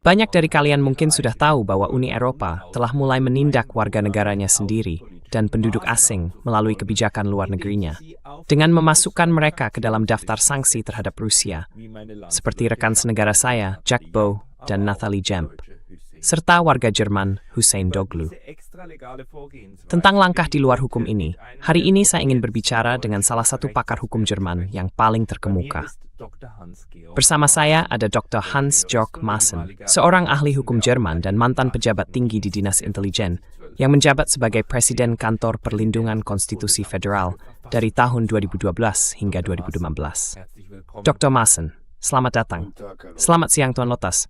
Banyak dari kalian mungkin sudah tahu bahwa Uni Eropa telah mulai menindak warga negaranya sendiri dan penduduk asing melalui kebijakan luar negerinya, dengan memasukkan mereka ke dalam daftar sanksi terhadap Rusia, seperti rekan senegara saya, Jack Bow dan Nathalie Jemp, serta warga Jerman Hussein Doglu. Tentang langkah di luar hukum ini, hari ini saya ingin berbicara dengan salah satu pakar hukum Jerman yang paling terkemuka. Bersama saya ada Dr. Hans-Georg Maassen, seorang ahli hukum Jerman dan mantan pejabat tinggi di Dinas Intelijen, yang menjabat sebagai Presiden Kantor Perlindungan Konstitusi Federal dari tahun 2012 hingga 2015. Dr. Maassen, selamat datang. Selamat siang Tuan Lotas.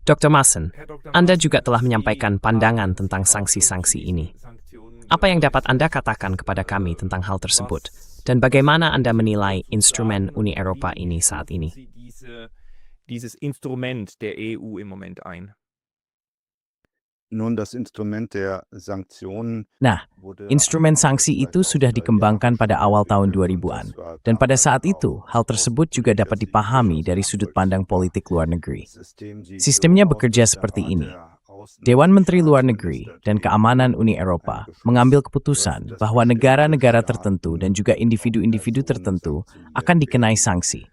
Dr. Maassen, Anda juga telah menyampaikan pandangan tentang sanksi-sanksi ini. Apa yang dapat Anda katakan kepada kami tentang hal tersebut? Dan bagaimana Anda menilai instrumen Uni Eropa ini saat ini? Nah, instrumen sanksi itu sudah dikembangkan pada awal tahun 2000-an. Dan pada saat itu, hal tersebut juga dapat dipahami dari sudut pandang politik luar negeri. Sistemnya bekerja seperti ini. Dewan Menteri Luar Negeri dan Keamanan Uni Eropa mengambil keputusan bahwa negara-negara tertentu dan juga individu-individu tertentu akan dikenai sanksi.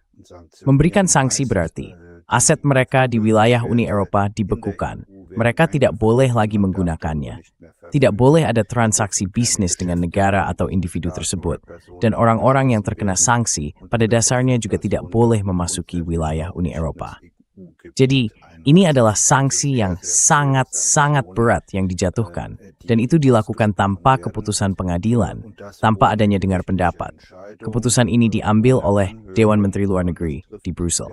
Memberikan sanksi berarti aset mereka di wilayah Uni Eropa dibekukan. Mereka tidak boleh lagi menggunakannya. Tidak boleh ada transaksi bisnis dengan negara atau individu tersebut. Dan orang-orang yang terkena sanksi pada dasarnya juga tidak boleh memasuki wilayah Uni Eropa. Jadi, ini adalah sanksi yang sangat-sangat berat yang dijatuhkan, dan itu dilakukan tanpa keputusan pengadilan, tanpa adanya dengar pendapat. Keputusan ini diambil oleh Dewan Menteri Luar Negeri di Brussel.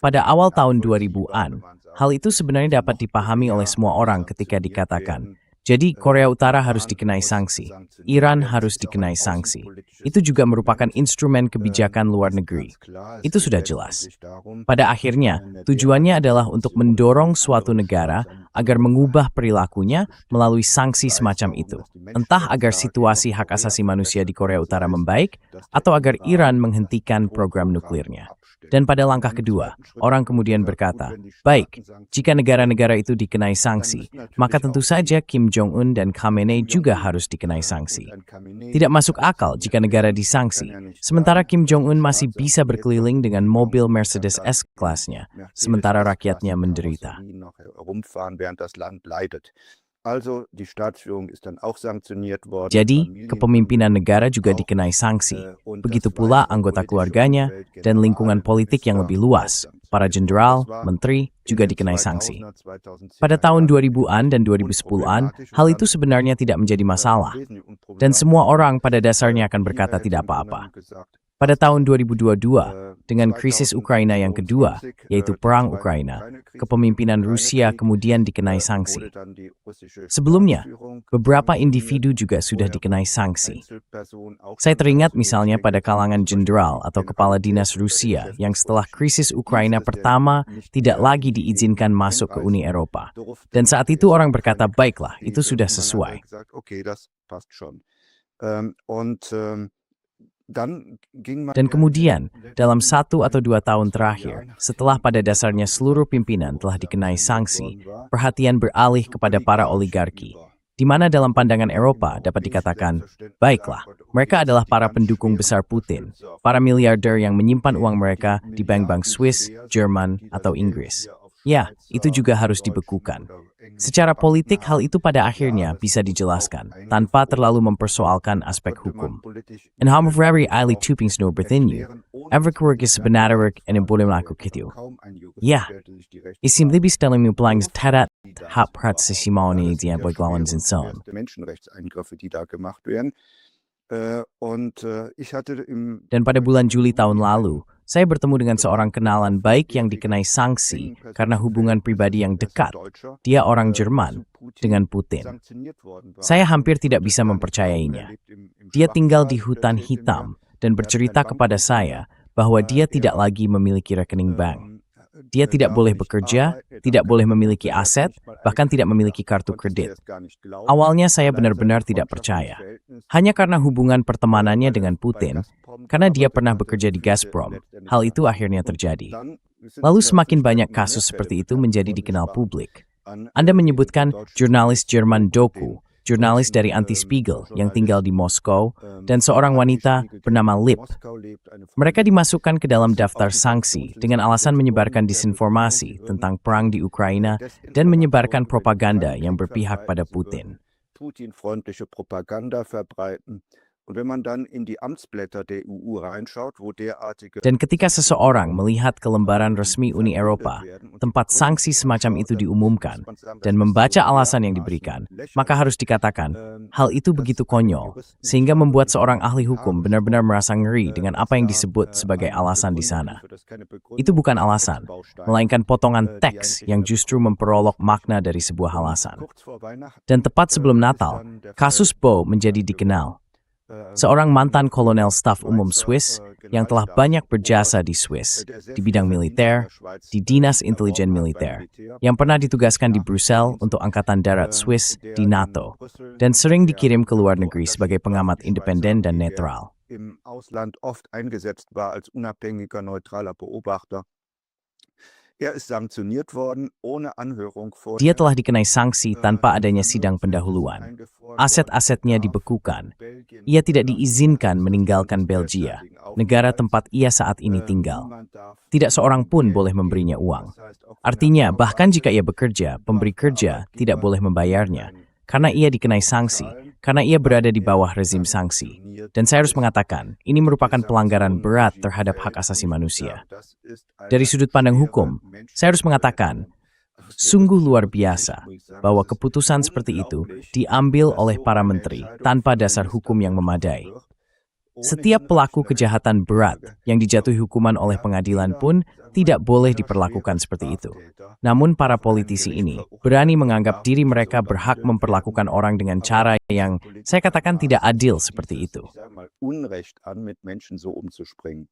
Pada awal tahun 2000-an, hal itu sebenarnya dapat dipahami oleh semua orang ketika dikatakan, jadi Korea Utara harus dikenai sanksi, Iran harus dikenai sanksi. Itu juga merupakan instrumen kebijakan luar negeri. Itu sudah jelas. Pada akhirnya, tujuannya adalah untuk mendorong suatu negara agar mengubah perilakunya melalui sanksi semacam itu. Entah agar situasi hak asasi manusia di Korea Utara membaik, atau agar Iran menghentikan program nuklirnya. Dan pada langkah kedua, orang kemudian berkata, baik, jika negara-negara itu dikenai sanksi, maka tentu saja Kim Jong-un dan Khamenei juga harus dikenai sanksi. Tidak masuk akal jika negara disanksi, sementara Kim Jong-un masih bisa berkeliling dengan mobil Mercedes S-Class-nya, sementara rakyatnya menderita. Jadi, kepemimpinan negara juga dikenai sanksi. Begitu pula anggota keluarganya dan lingkungan politik yang lebih luas. Para jenderal, menteri juga dikenai sanksi. Pada tahun 2000-an dan 2010-an, hal itu sebenarnya tidak menjadi masalah. Dan semua orang pada dasarnya akan berkata tidak apa-apa. Pada tahun 2022, dengan krisis Ukraina yang kedua, yaitu Perang Ukraina, kepemimpinan Rusia kemudian dikenai sanksi. Sebelumnya, beberapa individu juga sudah dikenai sanksi. Saya teringat misalnya pada kalangan jenderal atau kepala dinas Rusia yang setelah krisis Ukraina pertama tidak lagi diizinkan masuk ke Uni Eropa. Dan saat itu orang berkata, baiklah, itu sudah sesuai. Dan kemudian, dalam 1 atau 2 tahun terakhir, setelah pada dasarnya seluruh pimpinan telah dikenai sanksi, perhatian beralih kepada para oligarki, di mana dalam pandangan Eropa dapat dikatakan, baiklah, mereka adalah para pendukung besar Putin, para miliarder yang menyimpan uang mereka di bank-bank Swiss, Jerman, atau Inggris. Ya, itu juga harus dibekukan. Secara politik, hal itu pada akhirnya bisa dijelaskan, tanpa terlalu mempersoalkan aspek hukum. En hamvrari ali tupingsno berthinju, everkwerk is benadarik en boleh melakukan itu. Ya, isim libis dalam uplangs tarat hap prat sesimoni dia beglawan zinson. Dan pada bulan Juli tahun lalu, saya bertemu dengan seorang kenalan baik yang dikenai sanksi karena hubungan pribadi yang dekat. Dia orang Jerman dengan Putin. Saya hampir tidak bisa mempercayainya. Dia tinggal di hutan hitam dan bercerita kepada saya bahwa dia tidak lagi memiliki rekening bank. Dia tidak boleh bekerja, tidak boleh memiliki aset, bahkan tidak memiliki kartu kredit. Awalnya saya benar-benar tidak percaya. Hanya karena hubungan pertemanannya dengan Putin, karena dia pernah bekerja di Gazprom. Hal itu akhirnya terjadi. Lalu semakin banyak kasus seperti itu menjadi dikenal publik. Anda menyebutkan jurnalis Jerman Doku, jurnalis dari Anti-Spiegel yang tinggal di Moskow, dan seorang wanita bernama Lip. Mereka dimasukkan ke dalam daftar sanksi dengan alasan menyebarkan disinformasi tentang perang di Ukraina dan menyebarkan propaganda yang berpihak pada Putin. Putin-freundliche Propaganda verbreiten. Und wenn man dann in die Amtsblätter der EU reinschaut, wo derartige Dan ketika seseorang melihat ke lembaran resmi Uni Eropa, tempat sanksi semacam itu diumumkan, dan membaca alasan yang diberikan, maka harus dikatakan, hal itu begitu konyol, sehingga membuat seorang ahli hukum benar-benar merasa ngeri dengan apa yang disebut sebagai alasan di sana. Itu bukan alasan, melainkan potongan teks yang justru memperolok makna dari sebuah alasan. Dan tepat sebelum Natal, kasus Bo menjadi dikenal. Seorang mantan kolonel staf umum Swiss yang telah banyak berjasa di Swiss, di bidang militer, di Dinas Intelijen Militer, yang pernah ditugaskan di Brussel untuk Angkatan Darat Swiss di NATO, dan sering dikirim ke luar negeri sebagai pengamat independen dan netral. im Ausland oft eingesetzt war als unabhängiger, neutraler Beobachter. Er ist sanktioniert worden ohne Anhörung vorher. Dia telah dikenai sanksi tanpa adanya sidang pendahuluan. Aset-asetnya dibekukan. Ia tidak diizinkan meninggalkan Belgia, negara tempat ia saat ini tinggal. Tidak seorang pun boleh memberinya uang. Artinya, bahkan jika ia bekerja, pemberi kerja tidak boleh membayarnya, karena ia dikenai sanksi, karena ia berada di bawah rezim sanksi. Dan saya harus mengatakan, ini merupakan pelanggaran berat terhadap hak asasi manusia. Dari sudut pandang hukum, saya harus mengatakan, sungguh luar biasa bahwa keputusan seperti itu diambil oleh para menteri tanpa dasar hukum yang memadai. Setiap pelaku kejahatan berat yang dijatuhi hukuman oleh pengadilan pun tidak boleh diperlakukan seperti itu. Namun para politisi ini berani menganggap diri mereka berhak memperlakukan orang dengan cara yang saya katakan tidak adil seperti itu. Unrecht an, mit Menschen so umzuspringen.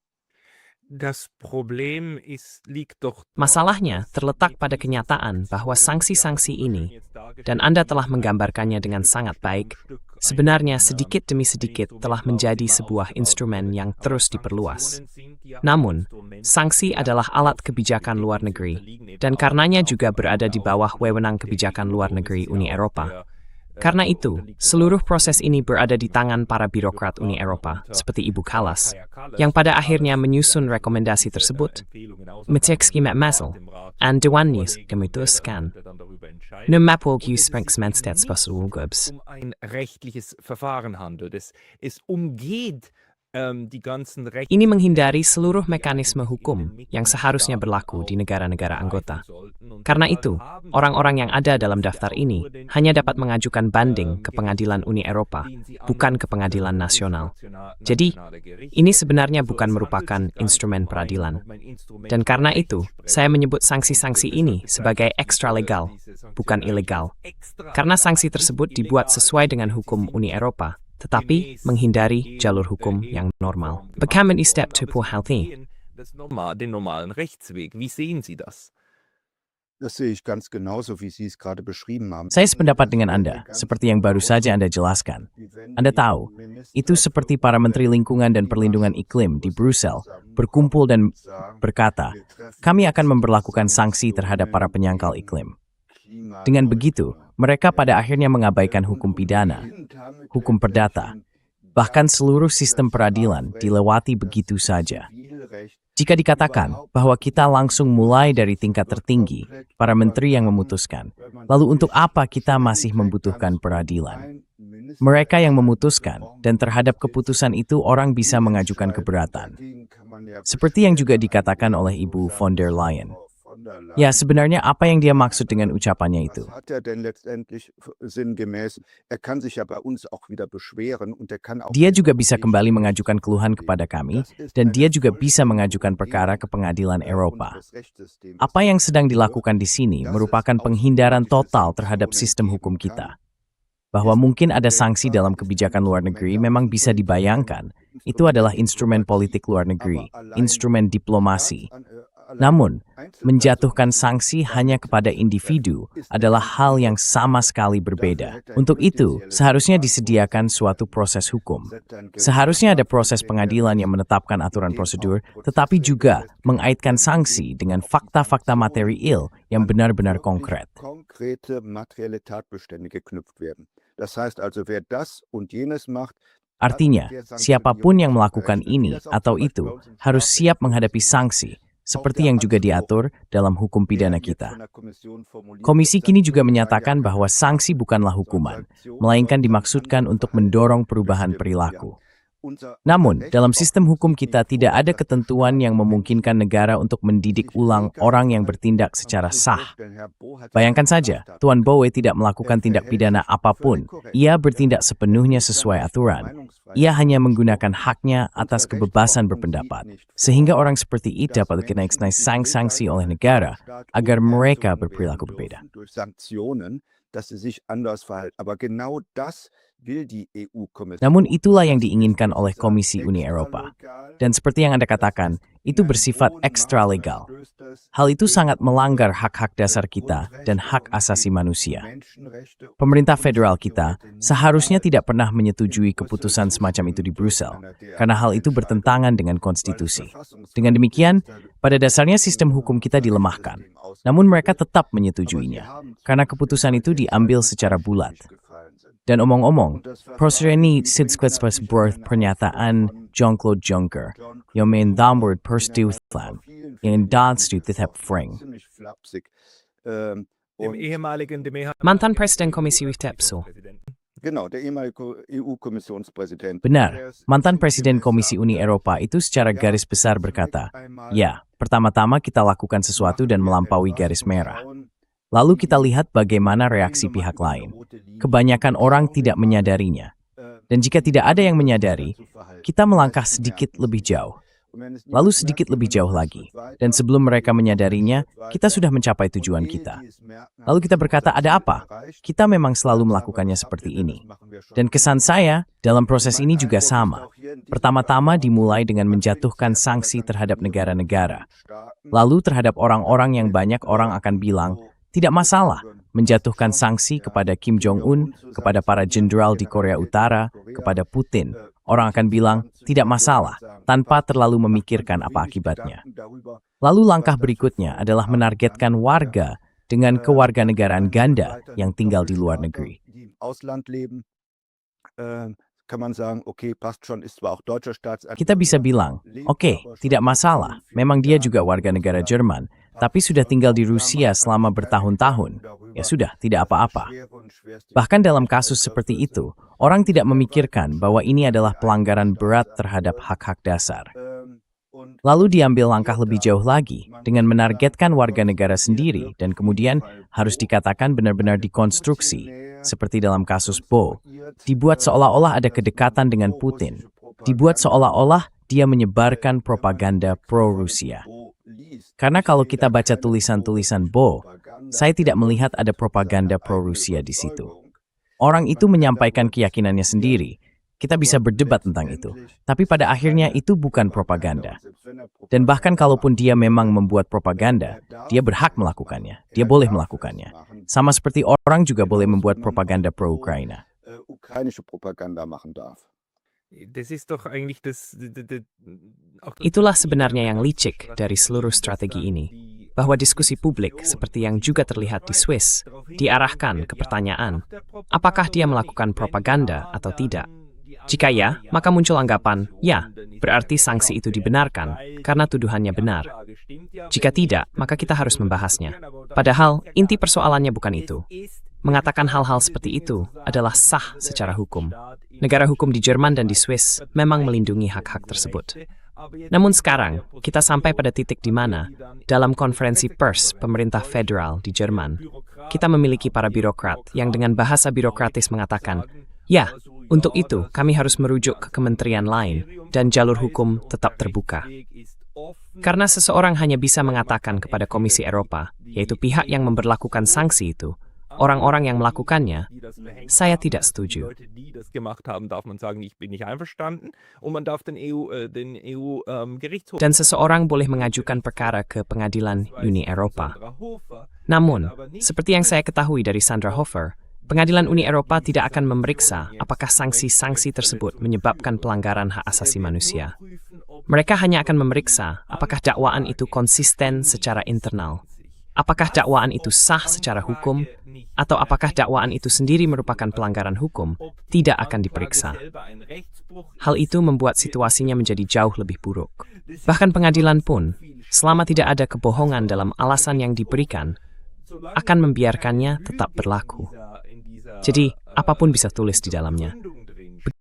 Masalahnya terletak pada kenyataan bahwa sanksi-sanksi ini, dan Anda telah menggambarkannya dengan sangat baik, sebenarnya sedikit demi sedikit telah menjadi sebuah instrumen yang terus diperluas. Namun, sanksi adalah alat kebijakan luar negeri, dan karenanya juga berada di bawah wewenang kebijakan luar negeri Uni Eropa. Karena itu, seluruh proses ini berada di tangan para birokrat Uni Eropa, seperti Ibu Kallas, yang pada akhirnya menyusun rekomendasi tersebut. Metekski met Masel, and Dewannis gemutuskan. Nemapwolg Usprengksmenstets Basselgubs. Ein rechtliches Verfahren handelt. Es umgeht Ini menghindari seluruh mekanisme hukum yang seharusnya berlaku di negara-negara anggota. Karena itu, orang-orang yang ada dalam daftar ini hanya dapat mengajukan banding ke Pengadilan Uni Eropa, bukan ke Pengadilan Nasional. Jadi, ini sebenarnya bukan merupakan instrumen peradilan. Dan karena itu, saya menyebut sanksi-sanksi ini sebagai ekstralegal, bukan ilegal. Karena sanksi tersebut dibuat sesuai dengan hukum Uni Eropa, tetapi menghindari jalur hukum yang normal. Bagaimana step to healthy? Den normalen Rechtsweg. Wie sehen Sie das? Das sehe ich ganz genauso, wie Sie es gerade beschrieben haben. Saya sependapat dengan Anda, seperti yang baru saja Anda jelaskan. Anda tahu, itu seperti para menteri lingkungan dan perlindungan iklim di Brussel berkumpul dan berkata, kami akan memberlakukan sanksi terhadap para penyangkal iklim. Dengan begitu, mereka pada akhirnya mengabaikan hukum pidana, hukum perdata, bahkan seluruh sistem peradilan dilewati begitu saja. Jika dikatakan bahwa kita langsung mulai dari tingkat tertinggi, para menteri yang memutuskan, lalu untuk apa kita masih membutuhkan peradilan? Mereka yang memutuskan, dan terhadap keputusan itu orang bisa mengajukan keberatan. Seperti yang juga dikatakan oleh Ibu von der Leyen. Ya, sebenarnya apa yang dia maksud dengan ucapannya itu? Dia juga bisa kembali mengajukan keluhan kepada kami, dan dia juga bisa mengajukan perkara ke Pengadilan Eropa. Apa yang sedang dilakukan di sini merupakan penghindaran total terhadap sistem hukum kita. Bahwa mungkin ada sanksi dalam kebijakan luar negeri memang bisa dibayangkan. Itu adalah instrumen politik luar negeri, instrumen diplomasi. Namun, menjatuhkan sanksi hanya kepada individu adalah hal yang sama sekali berbeda. Untuk itu, seharusnya disediakan suatu proses hukum. Seharusnya ada proses pengadilan yang menetapkan aturan prosedur, tetapi juga mengaitkan sanksi dengan fakta-fakta material yang benar-benar konkret. Konkrete materielle Tatbestände geknüpft werden. Das heißt also, wer das und jenes macht, Artinya, siapapun yang melakukan ini atau itu harus siap menghadapi sanksi, seperti yang juga diatur dalam hukum pidana kita. Komisi kini juga menyatakan bahwa sanksi bukanlah hukuman, melainkan dimaksudkan untuk mendorong perubahan perilaku. Namun, dalam sistem hukum kita tidak ada ketentuan yang memungkinkan negara untuk mendidik ulang orang yang bertindak secara sah. Bayangkan saja, Tuan Bowe tidak melakukan tindak pidana apapun. Ia bertindak sepenuhnya sesuai aturan. Ia hanya menggunakan haknya atas kebebasan berpendapat, sehingga orang seperti itu dapat dikenai sanksi oleh negara agar mereka berperilaku berbeda. Namun itulah yang diinginkan oleh Komisi Uni Eropa. Dan seperti yang Anda katakan, itu bersifat ekstralegal. Hal itu sangat melanggar hak-hak dasar kita dan hak asasi manusia. Pemerintah federal kita seharusnya tidak pernah menyetujui keputusan semacam itu di Brussel, karena hal itu bertentangan dengan konstitusi. Dengan demikian, pada dasarnya sistem hukum kita dilemahkan. Namun mereka tetap menyetujuinya, karena keputusan itu diambil secara bulat. Dan omong-omong, prosedur ini sidsketspas berth pernyataan Jean-Claude Juncker yang mendamward perstuutlan yang daadstuut tetap freng. Mantan Presiden Komisi WTEPSO. Genau, der ehemalige EU-Kommissionspräsident. Benar, mantan Presiden Komisi Uni Eropa itu secara garis besar berkata, ya, pertama-tama kita lakukan sesuatu dan melampaui garis merah. Lalu kita lihat bagaimana reaksi pihak lain. Kebanyakan orang tidak menyadarinya. Dan jika tidak ada yang menyadari, kita melangkah sedikit lebih jauh. Lalu sedikit lebih jauh lagi. Dan sebelum mereka menyadarinya, kita sudah mencapai tujuan kita. Lalu kita berkata, ada apa? Kita memang selalu melakukannya seperti ini. Dan kesan saya, dalam proses ini juga sama. Pertama-tama dimulai dengan menjatuhkan sanksi terhadap negara-negara. Lalu terhadap orang-orang yang banyak orang akan bilang, tidak masalah menjatuhkan sanksi kepada Kim Jong-un, kepada para jenderal di Korea Utara, kepada Putin. Orang akan bilang, tidak masalah, tanpa terlalu memikirkan apa akibatnya. Lalu langkah berikutnya adalah menargetkan warga dengan kewarganegaraan ganda yang tinggal di luar negeri. Kita bisa bilang, oke, tidak masalah, memang dia juga warga negara Jerman, tapi sudah tinggal di Rusia selama bertahun-tahun. Ya sudah, tidak apa-apa. Bahkan dalam kasus seperti itu, orang tidak memikirkan bahwa ini adalah pelanggaran berat terhadap hak-hak dasar. Lalu diambil langkah lebih jauh lagi dengan menargetkan warga negara sendiri dan kemudian harus dikatakan benar-benar dikonstruksi, seperti dalam kasus Bo. Dibuat seolah-olah ada kedekatan dengan Putin. Dibuat seolah-olah dia menyebarkan propaganda pro-Rusia. Karena kalau kita baca tulisan-tulisan Bo, saya tidak melihat ada propaganda pro-Rusia di situ. Orang itu menyampaikan keyakinannya sendiri. Kita bisa berdebat tentang itu. Tapi pada akhirnya itu bukan propaganda. Dan bahkan kalaupun dia memang membuat propaganda, dia berhak melakukannya. Dia boleh melakukannya. Sama seperti orang juga boleh membuat propaganda pro-Ukraina. Itulah sebenarnya yang licik dari seluruh strategi ini, bahwa diskusi publik seperti yang juga terlihat di Swiss diarahkan ke pertanyaan, apakah dia melakukan propaganda atau tidak. Jika ya, maka muncul anggapan, ya, berarti sanksi itu dibenarkan karena tuduhannya benar. Jika tidak, maka kita harus membahasnya. Padahal, inti persoalannya bukan itu. Mengatakan hal-hal seperti itu adalah sah secara hukum. Negara hukum di Jerman dan di Swiss memang melindungi hak-hak tersebut. Namun sekarang, kita sampai pada titik di mana, dalam konferensi pers pemerintah federal di Jerman, kita memiliki para birokrat yang dengan bahasa birokratis mengatakan, ya, untuk itu kami harus merujuk ke kementerian lain dan jalur hukum tetap terbuka. Karena seseorang hanya bisa mengatakan kepada Komisi Eropa, yaitu pihak yang memberlakukan sanksi itu, orang-orang yang melakukannya, saya tidak setuju. Leute, die das gemacht haben, darf man sagen, ich bin nicht einverstanden. Und man darf den EU-Gerichtshof. Dan seseorang boleh mengajukan perkara ke pengadilan Uni Eropa. Namun, seperti yang saya ketahui dari Sandra Hofer, pengadilan Uni Eropa tidak akan memeriksa apakah sanksi-sanksi tersebut menyebabkan pelanggaran hak asasi manusia. Mereka hanya akan memeriksa apakah dakwaan itu konsisten secara internal, apakah dakwaan itu sah secara hukum, atau apakah dakwaan itu sendiri merupakan pelanggaran hukum, tidak akan diperiksa. Hal itu membuat situasinya menjadi jauh lebih buruk. Bahkan pengadilan pun, selama tidak ada kebohongan dalam alasan yang diberikan, akan membiarkannya tetap berlaku. Jadi, apapun bisa tulis di dalamnya.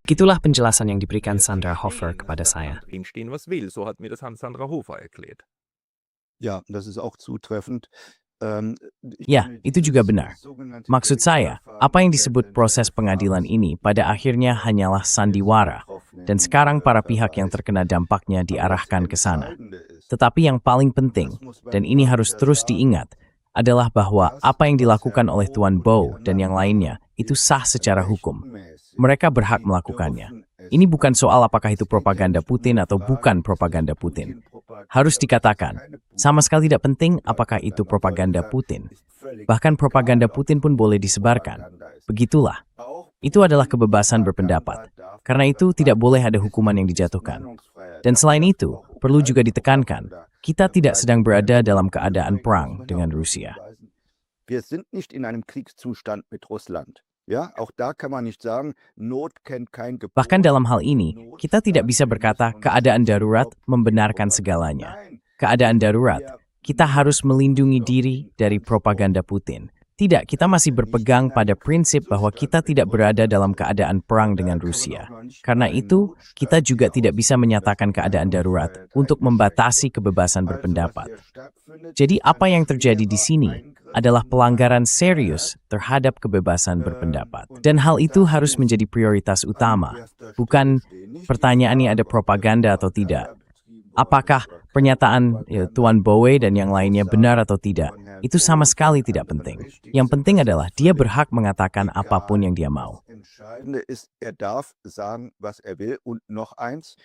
Begitulah penjelasan yang diberikan Sandra Hofer kepada saya. Drinstehen, was will. So hat mir das Sandra Hofer erklärt. Ja, das ist auch zutreffend. Ya, itu juga benar. Maksud saya, apa yang disebut proses pengadilan ini pada akhirnya hanyalah sandiwara, dan sekarang para pihak yang terkena dampaknya diarahkan ke sana. Tetapi yang paling penting, dan ini harus terus diingat, adalah bahwa apa yang dilakukan oleh Tuan Bow dan yang lainnya itu sah secara hukum. Mereka berhak melakukannya. Ini bukan soal apakah itu propaganda Putin atau bukan propaganda Putin. Harus dikatakan, sama sekali tidak penting apakah itu propaganda Putin. Bahkan propaganda Putin pun boleh disebarkan. Begitulah. Itu adalah kebebasan berpendapat. Karena itu tidak boleh ada hukuman yang dijatuhkan. Dan selain itu, perlu juga ditekankan, kita tidak sedang berada dalam keadaan perang dengan Rusia. Wir sind nicht in einem Kriegszustand mit Russland. Ja, auch da kann man nicht sagen, Not kennt kein Gebot. Bahkan dalam hal ini, kita tidak bisa berkata keadaan darurat membenarkan segalanya. Keadaan darurat, kita harus melindungi diri dari propaganda Putin. Tidak, kita masih berpegang pada prinsip bahwa kita tidak berada dalam keadaan perang dengan Rusia. Karena itu, kita juga tidak bisa menyatakan keadaan darurat untuk membatasi kebebasan berpendapat. Jadi apa yang terjadi di sini adalah pelanggaran serius terhadap kebebasan berpendapat. Dan hal itu harus menjadi prioritas utama, bukan pertanyaannya ada propaganda atau tidak. Apakah pernyataan Tuan Bowe dan yang lainnya benar atau tidak, itu sama sekali tidak penting. Yang penting adalah dia berhak mengatakan apapun yang dia mau. Entscheidende ist, er darf sagen, was er will. Und noch eins,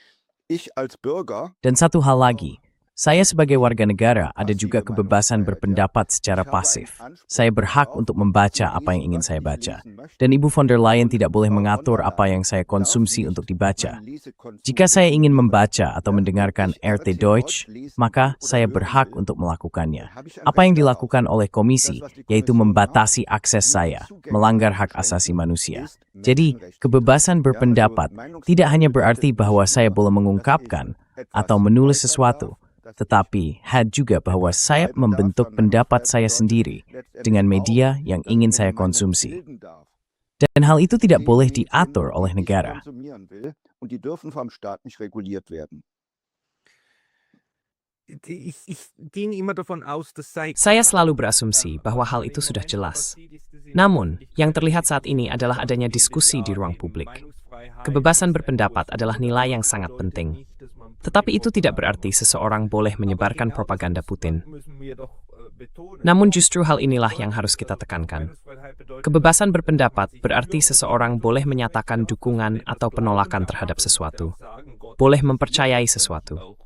ich als Bürger Dan satu hal lagi, saya sebagai warga negara ada juga kebebasan berpendapat secara pasif. Saya berhak untuk membaca apa yang ingin saya baca. Dan Ibu von der Leyen tidak boleh mengatur apa yang saya konsumsi untuk dibaca. Jika saya ingin membaca atau mendengarkan RT Deutsch, maka saya berhak untuk melakukannya. Apa yang dilakukan oleh komisi, yaitu membatasi akses saya, melanggar hak asasi manusia. Jadi, kebebasan berpendapat tidak hanya berarti bahwa saya boleh mengungkapkan atau menulis sesuatu, tetapi had juga bahwa saya membentuk pendapat saya sendiri dengan media yang ingin saya konsumsi. Dan hal itu tidak boleh diatur oleh negara. Und die dürfen vom Staat nicht reguliert werden. Ich ging immer davon aus, dass Saya selalu berasumsi bahwa hal itu sudah jelas. Namun, yang terlihat saat ini adalah adanya diskusi di ruang publik. Kebebasan berpendapat adalah nilai yang sangat penting. Tetapi itu tidak berarti seseorang boleh menyebarkan propaganda Putin. Namun justru hal inilah yang harus kita tekankan. Kebebasan berpendapat berarti seseorang boleh menyatakan dukungan atau penolakan terhadap sesuatu. Boleh mempercayai sesuatu.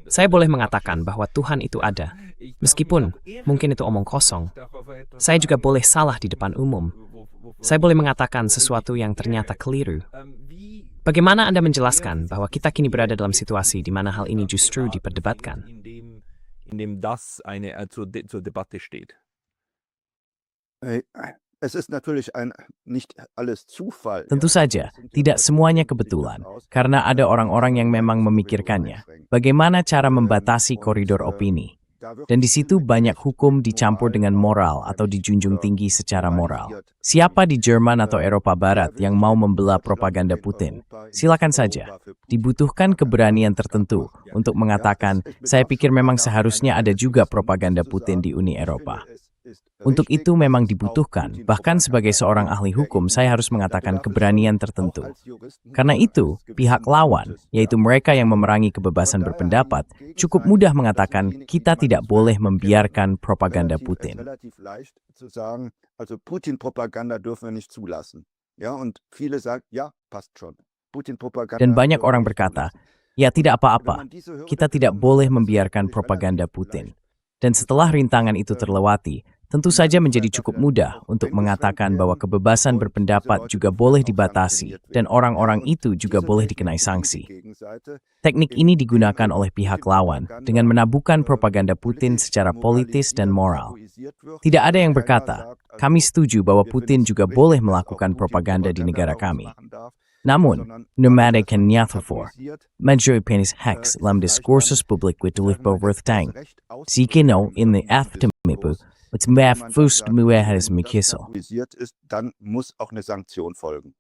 Saya boleh mengatakan bahwa Tuhan itu ada. Meskipun mungkin itu omong kosong. Saya juga boleh salah di depan umum. Saya boleh mengatakan sesuatu yang ternyata keliru. Bagaimana Anda menjelaskan bahwa kita kini berada dalam situasi di mana hal ini justru diperdebatkan? in dem das zur Debatte steht. Es ist natürlich nicht alles Zufall. Tentu saja, tidak semuanya kebetulan, karena ada orang-orang yang memang memikirkannya. Bagaimana cara membatasi koridor opini? Dan di situ banyak hukum dicampur dengan moral atau dijunjung tinggi secara moral. Siapa di Jerman atau Eropa Barat yang mau membelah propaganda Putin? Silakan saja. Dibutuhkan keberanian tertentu untuk mengatakan, saya pikir memang seharusnya ada juga propaganda Putin di Uni Eropa. Untuk itu memang dibutuhkan, bahkan sebagai seorang ahli hukum saya harus mengatakan keberanian tertentu. Karena itu, pihak lawan, yaitu mereka yang memerangi kebebasan berpendapat, cukup mudah mengatakan kita tidak boleh membiarkan propaganda Putin. Putin-Propaganda dürfen wir nicht zulassen. Ja, und viele sagen, ja, passt schon. Putin-Propaganda. Dan banyak orang berkata, ya tidak apa-apa, kita tidak boleh membiarkan propaganda Putin. Dan setelah rintangan itu terlewati, tentu saja menjadi cukup mudah untuk mengatakan bahwa kebebasan berpendapat juga boleh dibatasi dan orang-orang itu juga boleh dikenai sanksi. Teknik ini digunakan oleh pihak lawan dengan menabuhkan propaganda Putin secara politis dan moral. Tidak ada yang berkata, kami setuju bahwa Putin juga boleh melakukan propaganda di negara kami. Namun, nomade kan nyatherfor, medjoy penis hex lam diskursus publik with livbovertang, sikino in the aftermipu, mit maf fust muehes mikissel. Dann muss auch eine Sanktion folgen.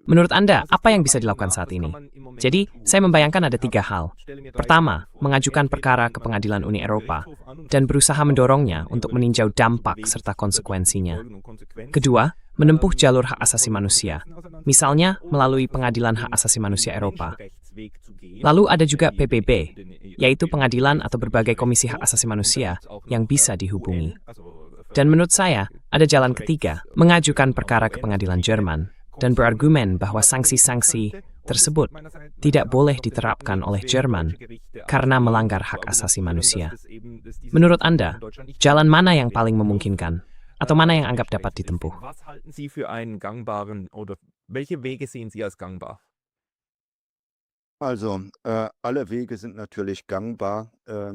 Menurut Anda, apa yang bisa dilakukan saat ini? Jadi, saya membayangkan ada 3 hal. Pertama, mengajukan perkara ke Pengadilan Uni Eropa dan berusaha mendorongnya untuk meninjau dampak serta konsekuensinya. Kedua, menempuh jalur hak asasi manusia, misalnya melalui Pengadilan Hak Asasi Manusia Eropa. Lalu ada juga PBB, yaitu pengadilan atau berbagai komisi hak asasi manusia yang bisa dihubungi. Dan menurut saya, ada jalan ketiga, mengajukan perkara ke Pengadilan Jerman dan berargumen bahwa sanksi-sanksi tersebut tidak boleh diterapkan oleh Jerman karena melanggar hak asasi manusia. Menurut Anda, jalan mana yang paling memungkinkan atau mana yang anggap dapat ditempuh? Also, alle Wege sind natürlich gangbar.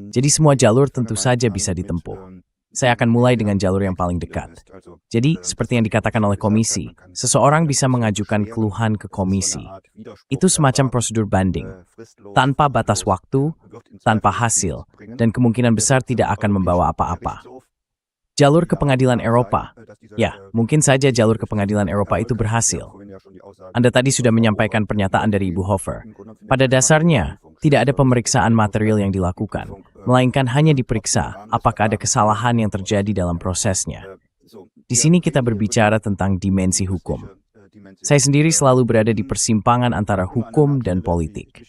Jadi semua jalur tentu saja bisa ditempuh. Saya akan mulai dengan jalur yang paling dekat. Jadi, seperti yang dikatakan oleh komisi, seseorang bisa mengajukan keluhan ke komisi. Itu semacam prosedur banding, tanpa batas waktu, tanpa hasil, dan kemungkinan besar tidak akan membawa apa-apa. Jalur ke Pengadilan Eropa. Ya, mungkin saja jalur ke Pengadilan Eropa itu berhasil. Anda tadi sudah menyampaikan pernyataan dari Ibu Hofer. Pada dasarnya, tidak ada pemeriksaan material yang dilakukan, melainkan hanya diperiksa apakah ada kesalahan yang terjadi dalam prosesnya. Di sini kita berbicara tentang dimensi hukum. Saya sendiri selalu berada di persimpangan antara hukum dan politik.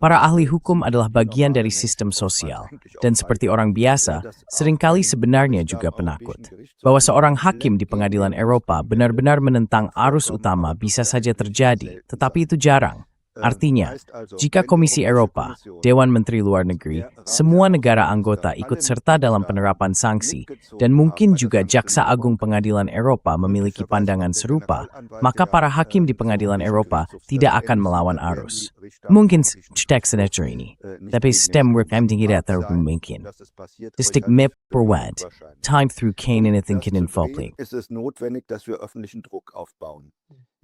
Para ahli hukum adalah bagian dari sistem sosial, dan seperti orang biasa, seringkali sebenarnya juga penakut. Bahwa seorang hakim di Pengadilan Eropa benar-benar menentang arus utama bisa saja terjadi, tetapi itu jarang. Artinya, jika Komisi Eropa, Dewan Menteri Luar Negeri, semua negara anggota ikut serta dalam penerapan sanksi, dan mungkin juga Jaksa Agung Pengadilan Eropa memiliki pandangan serupa, maka para hakim di Pengadilan Eropa tidak akan melawan arus. Mungkin teks ini, tapi stem work tidak mungkin. Distik mep perwad, time through Kane anything in public. Es ist notwendig, dass wir öffentlichen Druck aufbauen.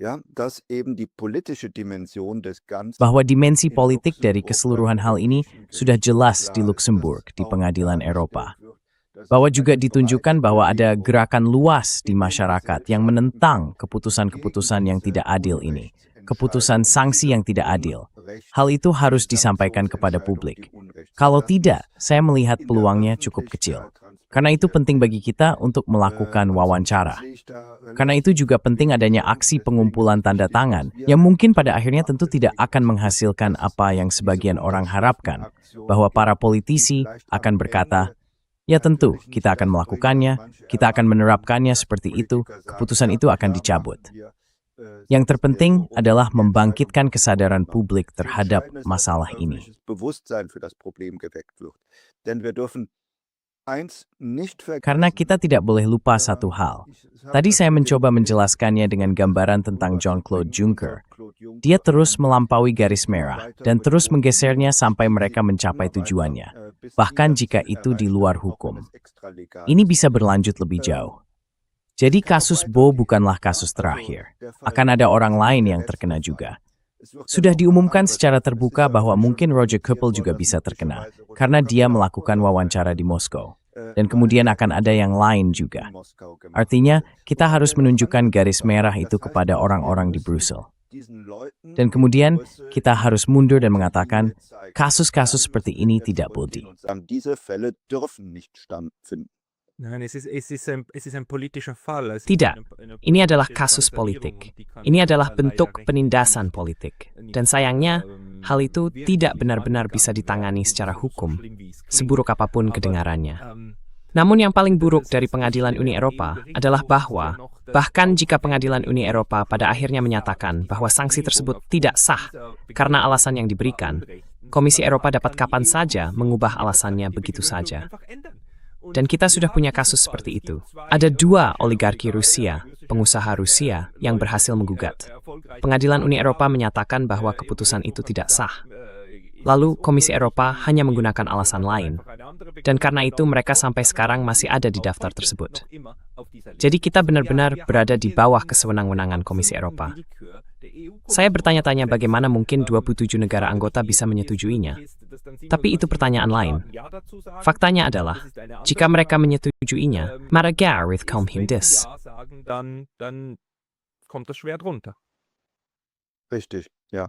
Ja, dass eben die politische Dimension des Ganzen. Bahwa dimensi politik dari keseluruhan hal ini sudah jelas di Luxembourg di Pengadilan Eropa. Bahwa juga ditunjukkan bahwa ada gerakan luas di masyarakat yang menentang keputusan-keputusan yang tidak adil ini, keputusan sanksi yang tidak adil. Hal itu harus disampaikan kepada publik. Kalau tidak, saya melihat peluangnya cukup kecil. Karena itu penting bagi kita untuk melakukan wawancara. Karena itu juga penting adanya aksi pengumpulan tanda tangan yang mungkin pada akhirnya tentu tidak akan menghasilkan apa yang sebagian orang harapkan, bahwa para politisi akan berkata, ya tentu kita akan melakukannya, kita akan menerapkannya seperti itu, keputusan itu akan dicabut. Yang terpenting adalah membangkitkan kesadaran publik terhadap masalah ini. Karena kita tidak boleh lupa satu hal. Tadi saya mencoba menjelaskannya dengan gambaran tentang Jean-Claude Juncker. Dia terus melampaui garis merah dan terus menggesernya sampai mereka mencapai tujuannya. Bahkan jika itu di luar hukum. Ini bisa berlanjut lebih jauh. Jadi kasus Bo bukanlah kasus terakhir. Akan ada orang lain yang terkena juga. Sudah diumumkan secara terbuka bahwa mungkin Roger Kuppel juga bisa terkena, karena dia melakukan wawancara di Moskow. Dan dan kemudian akan ada yang lain juga. Artinya, kita harus menunjukkan garis merah itu kepada orang-orang di Brussel. Dan kemudian, kita harus mundur dan mengatakan, kasus-kasus seperti ini tidak boleh. Diese Fälle dürfen nicht stattfinden. Nein, es ist ein politischer Fall. Tidak, ini adalah kasus politik. Ini adalah bentuk penindasan politik. Dan sayangnya, hal itu tidak benar-benar bisa ditangani secara hukum, seburuk apapun kedengarannya. Namun yang paling buruk dari pengadilan Uni Eropa adalah bahwa, bahkan jika pengadilan Uni Eropa pada akhirnya menyatakan bahwa sanksi tersebut tidak sah karena alasan yang diberikan, Komisi Eropa dapat kapan saja mengubah alasannya begitu saja. Dan kita sudah punya kasus seperti itu. Ada 2 oligarki Rusia, pengusaha Rusia, yang berhasil menggugat. Pengadilan Uni Eropa menyatakan bahwa keputusan itu tidak sah. Lalu Komisi Eropa hanya menggunakan alasan lain. Dan karena itu mereka sampai sekarang masih ada di daftar tersebut. Jadi kita benar-benar berada di bawah kesewenang-wenangan Komisi Eropa. Saya bertanya-tanya bagaimana mungkin 27 negara anggota bisa menyetujuinya. Tapi itu pertanyaan lain. Faktanya adalah, jika mereka menyetujuinya, Maragar with Comhindis. Dann kommt das schwer drunter. Richtig, ja.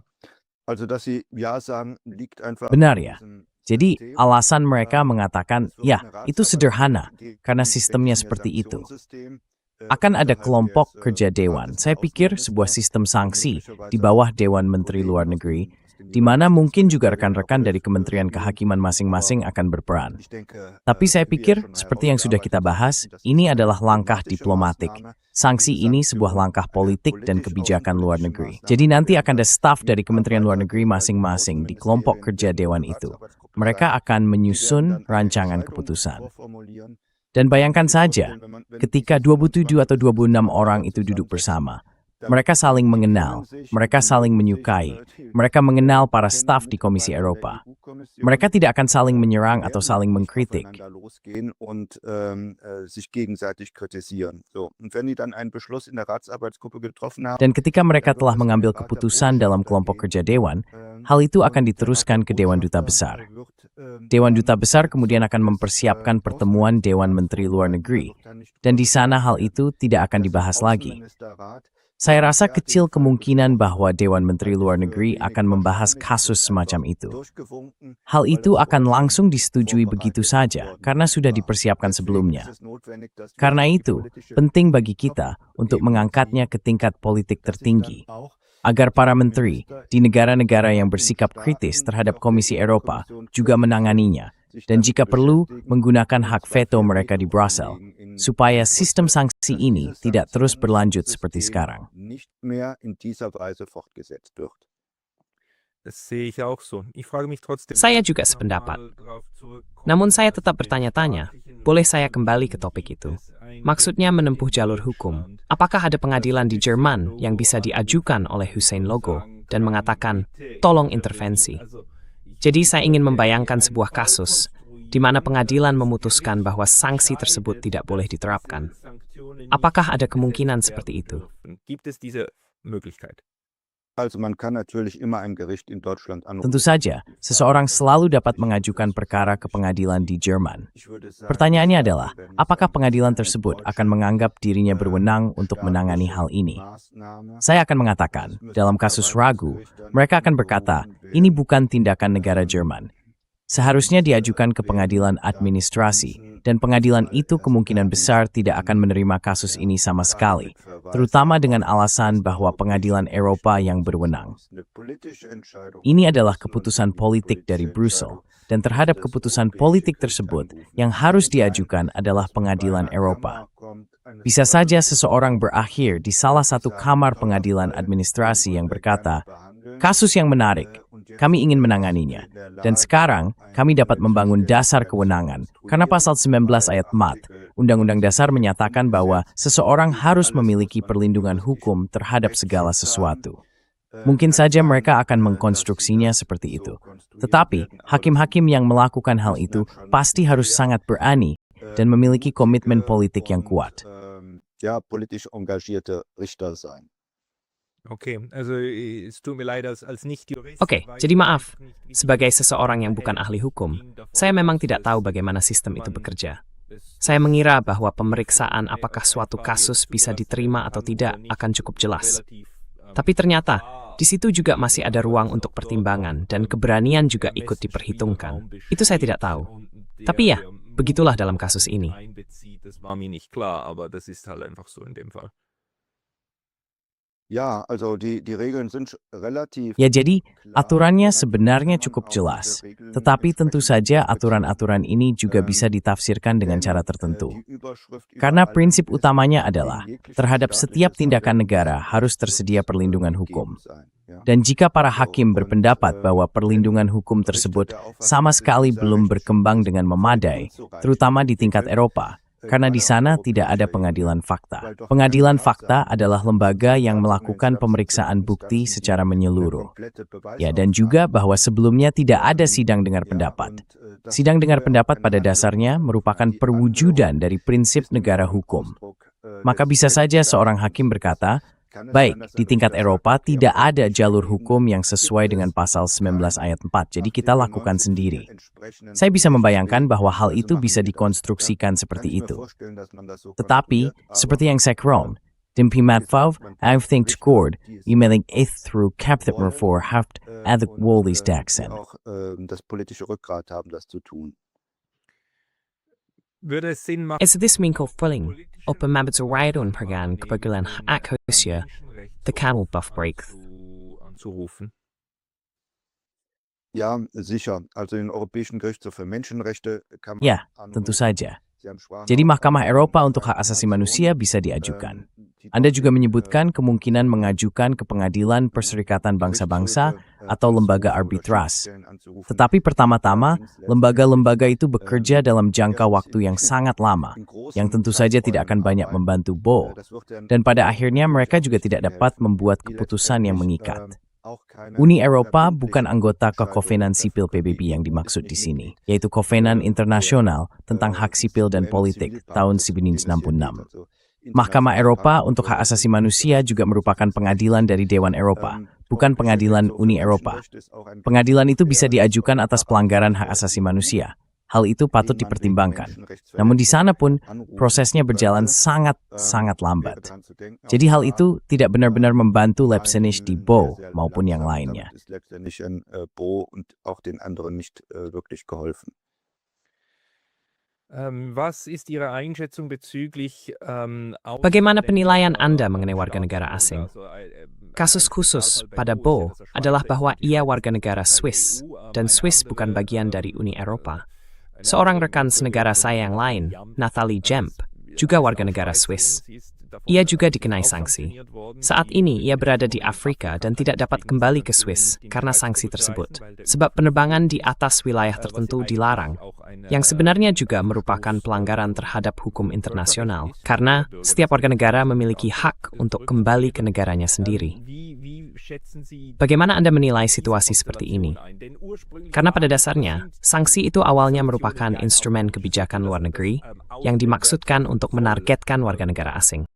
Also, dass sie Ja sagen, liegt einfach Benar an ya. diesem Jadi, System. alasan mereka mengatakan, So ya, eine itu sederhana, Ratsarbeit karena gegen sistemnya das seperti itu. Sanktionssystem, Akan ada innerhalb kelompok des, kerja Dewan. Saya pikir sebuah sistem sanksi di möglicherweise bawah auch Dewan Menteri Luar Negeri, di mana mungkin juga rekan-rekan dari Kementerian Kehakiman masing-masing akan berperan. Ich denke, Tapi saya wie wir pikir, schon seperti yang sudah kita bahas, herausgearbeitet haben, ini das ist adalah eine langkah diplomatische diplomatik. Maßnahme. Sanksi ini sebuah langkah politik dan kebijakan luar negeri. Jadi nanti akan ada staf dari Kementerian Luar Negeri masing-masing di kelompok kerja Dewan itu. Mereka akan menyusun rancangan keputusan. Dan bayangkan saja, ketika 27 atau 26 orang itu duduk bersama, mereka saling mengenal, mereka saling menyukai, mereka mengenal para staf di Komisi Eropa. Mereka tidak akan saling menyerang atau saling mengkritik. Und sich gegenseitig kritisieren. So, und wenn die dann einen Beschluss in der Ratsarbeitsgruppe getroffen haben, Dan ketika mereka telah mengambil keputusan dalam kelompok kerja Dewan, hal itu akan diteruskan ke Dewan Duta Besar. Dewan Duta Besar kemudian akan mempersiapkan pertemuan Dewan Menteri Luar Negeri, dan di sana hal itu tidak akan dibahas lagi. Saya rasa kecil kemungkinan bahwa Dewan Menteri Luar Negeri akan membahas kasus semacam itu. Hal itu akan langsung disetujui begitu saja, karena sudah dipersiapkan sebelumnya. Karena itu, penting bagi kita untuk mengangkatnya ke tingkat politik tertinggi, agar para menteri di negara-negara yang bersikap kritis terhadap Komisi Eropa juga menanganinya, dan jika perlu, menggunakan hak veto mereka di Brussel, supaya sistem sanksi ini tidak terus berlanjut seperti sekarang. Nicht mehr in dieser Weise fortgesetzt wird. Das sehe ich auch so. Ich frage mich trotzdem. Saya juga sependapat. Namun saya tetap bertanya-tanya, boleh saya kembali ke topik itu? Maksudnya menempuh jalur hukum. Apakah ada pengadilan di Jerman yang bisa diajukan oleh Hussein Logo dan mengatakan, tolong intervensi? Jadi saya ingin membayangkan sebuah kasus di mana pengadilan memutuskan bahwa sanksi tersebut tidak boleh diterapkan. Apakah ada kemungkinan seperti itu? Gibt es diese Möglichkeit? Also man kann natürlich immer ein Gericht in Deutschland anrufen. Tentu saja, seseorang selalu dapat mengajukan perkara ke pengadilan di Jerman. Pertanyaannya adalah, apakah pengadilan tersebut akan menganggap dirinya berwenang untuk menangani hal ini? Saya akan mengatakan, dalam kasus ragu, mereka akan berkata, ini bukan tindakan negara Jerman. Seharusnya diajukan ke pengadilan administrasi, dan pengadilan itu kemungkinan besar tidak akan menerima kasus ini sama sekali, terutama dengan alasan bahwa pengadilan Eropa yang berwenang. Ini adalah keputusan politik dari Brussel, dan terhadap keputusan politik tersebut, yang harus diajukan adalah pengadilan Eropa. Bisa saja seseorang berakhir di salah satu kamar pengadilan administrasi yang berkata, kasus yang menarik, kami ingin menanganinya. Dan sekarang, kami dapat membangun dasar kewenangan. Karena pasal 19 ayat 4, Undang-Undang Dasar menyatakan bahwa seseorang harus memiliki perlindungan hukum terhadap segala sesuatu. Mungkin saja mereka akan mengkonstruksinya seperti itu. Tetapi, hakim-hakim yang melakukan hal itu pasti harus sangat berani dan memiliki komitmen politik yang kuat. Ja, politisch engagierte Richter sein. Okay, also es tut mir leid, als Nicht-Jurist. Oke, jadi maaf. Sebagai seseorang yang bukan ahli hukum, saya memang tidak tahu bagaimana sistem itu bekerja. Saya mengira bahwa pemeriksaan apakah suatu kasus bisa diterima atau tidak akan cukup jelas. Tapi ternyata, di situ juga masih ada ruang untuk pertimbangan dan keberanian juga ikut diperhitungkan. Itu saya tidak tahu. Tapi ya, begitulah dalam kasus ini. Das war mir nicht klar, aber das ist halt einfach so in dem Fall. Ja, also die Regeln sind relativ Ya jadi, klar, aturannya man sebenarnya kann cukup auch jelas. diese Regeln Tetapi tentu entsprechend saja interpretieren. aturan-aturan ini juga bisa ditafsirkan dengan Denn, cara tertentu. die Überschrift über Karena allem prinsip ist, utamanya gegen adalah, jegliches terhadap setiap staatliches tindakan Handeln negara muss harus Schutz, tersedia perlindungan hukum. gegeben sein, ja. Dan jika para So, hakim und, berpendapat bahwa perlindungan hukum Richter tersebut der Auffassung sama sind, sekali dieser belum berkembang dengan Rechtsschutz memadai, unzureichend terutama di tingkat entwickelt, Eropa, karena di gerade auf sana tidak ada europäischer pengadilan Ebene, fakta. weil doch Pengadilan keine fakta Tatsachen adalah und lembaga yang Tatsachen melakukan in pemeriksaan Instanzen, bukti die secara eine menyeluruh. komplette Ya, dan juga Beweisaufnahme bahwa sebelumnya tidak ada sidang dengar Ja, pendapat. und, das Sidang dengar wäre auch pendapat eine pada Handlung, dasarnya merupakan die perwujudan Anhörung dari prinsip ist im negara Grunde hukum. Ausdruck, Maka des bisa saja seorang Rechtsstaatsgefühls. hakim berkata, Kann es baik, sein, dass di ein tingkat Richter sagt, Eropa okay, tidak auf ada europäischer jalur Ebene hukum yang sesuai gibt dengan es pasal 19 ayat 4, jadi kita Artikel lakukan 94 sendiri. entsprechenden Saya bisa membayangkan Rechtsweg, bahwa hal also itu machen bisa wir das, ja. dikonstruksikan Kann seperti ich mir itu. vorstellen, dass man das so Tetapi, konstruiert, aber seperti yang saya kroon, Tim wie gesagt, Pimatfov, man jag braucht think Richter, scored, die es imeling auch ith through captain wollen, for haft ad und wolis die daxen. auch das politische Rückgrat haben, das zu tun. Würde es Sinn machen, Is this Minko Fulling, op een Mabitsurairon Pragan, Kapagulan Akhosia, the Camel Buff Break? anzurufen? Ja, sicher. Also den Europäischen Gerichtshof für Menschenrechte kann man Ya, tentu anrufen. saja. Sie haben Sprachen Jadi auch Mahkamah von Eropa untuk hak Vereinten asasi Nationen, manusia bisa diajukan. die Anda dortigen, juga menyebutkan kemungkinan mengajukan ke Pengadilan Perserikatan Bangsa-Bangsa atau lembaga arbitras. Tetapi pertama-tama, lembaga-lembaga itu bekerja dalam jangka waktu yang sangat lama, yang tentu saja tidak akan banyak membantu Bo, dan pada akhirnya mereka juga tidak dapat membuat keputusan yang mengikat. Uni Eropa bukan anggota ke Kovenan Sipil PBB yang dimaksud di sini, yaitu Kovenan Internasional tentang Hak Sipil dan Politik tahun 1966. Mahkamah Eropa untuk hak asasi manusia juga merupakan pengadilan dari Dewan Eropa, bukan pengadilan Uni Eropa. Pengadilan itu bisa diajukan atas pelanggaran hak asasi manusia. Hal itu patut dipertimbangkan. Namun di sana pun, prosesnya berjalan sangat lambat. Jadi hal itu tidak benar-benar membantu Lepsenich di Bo maupun yang lainnya. Bo und auch den anderen nicht wirklich geholfen. Was ist Ihre Einschätzung bezüglich Bagaimana penilaian Anda mengenai warga negara asing? Kasus khusus pada Bo adalah bahwa ia warga negara Swiss, dan Swiss bukan bagian dari Uni Eropa. Seorang rekan senegara saya yang lain, Nathalie Jemp, juga warga negara Swiss. Ia juga dikenai sanksi. Saat ini ia berada di Afrika dan tidak dapat kembali ke Swiss karena sanksi tersebut, sebab penerbangan di atas wilayah tertentu dilarang, yang sebenarnya juga merupakan pelanggaran terhadap hukum internasional, karena setiap warga negara memiliki hak untuk kembali ke negaranya sendiri. Bagaimana Anda menilai situasi seperti ini? Karena pada dasarnya, sanksi itu awalnya merupakan instrumen kebijakan luar negeri yang dimaksudkan untuk menargetkan warga negara asing.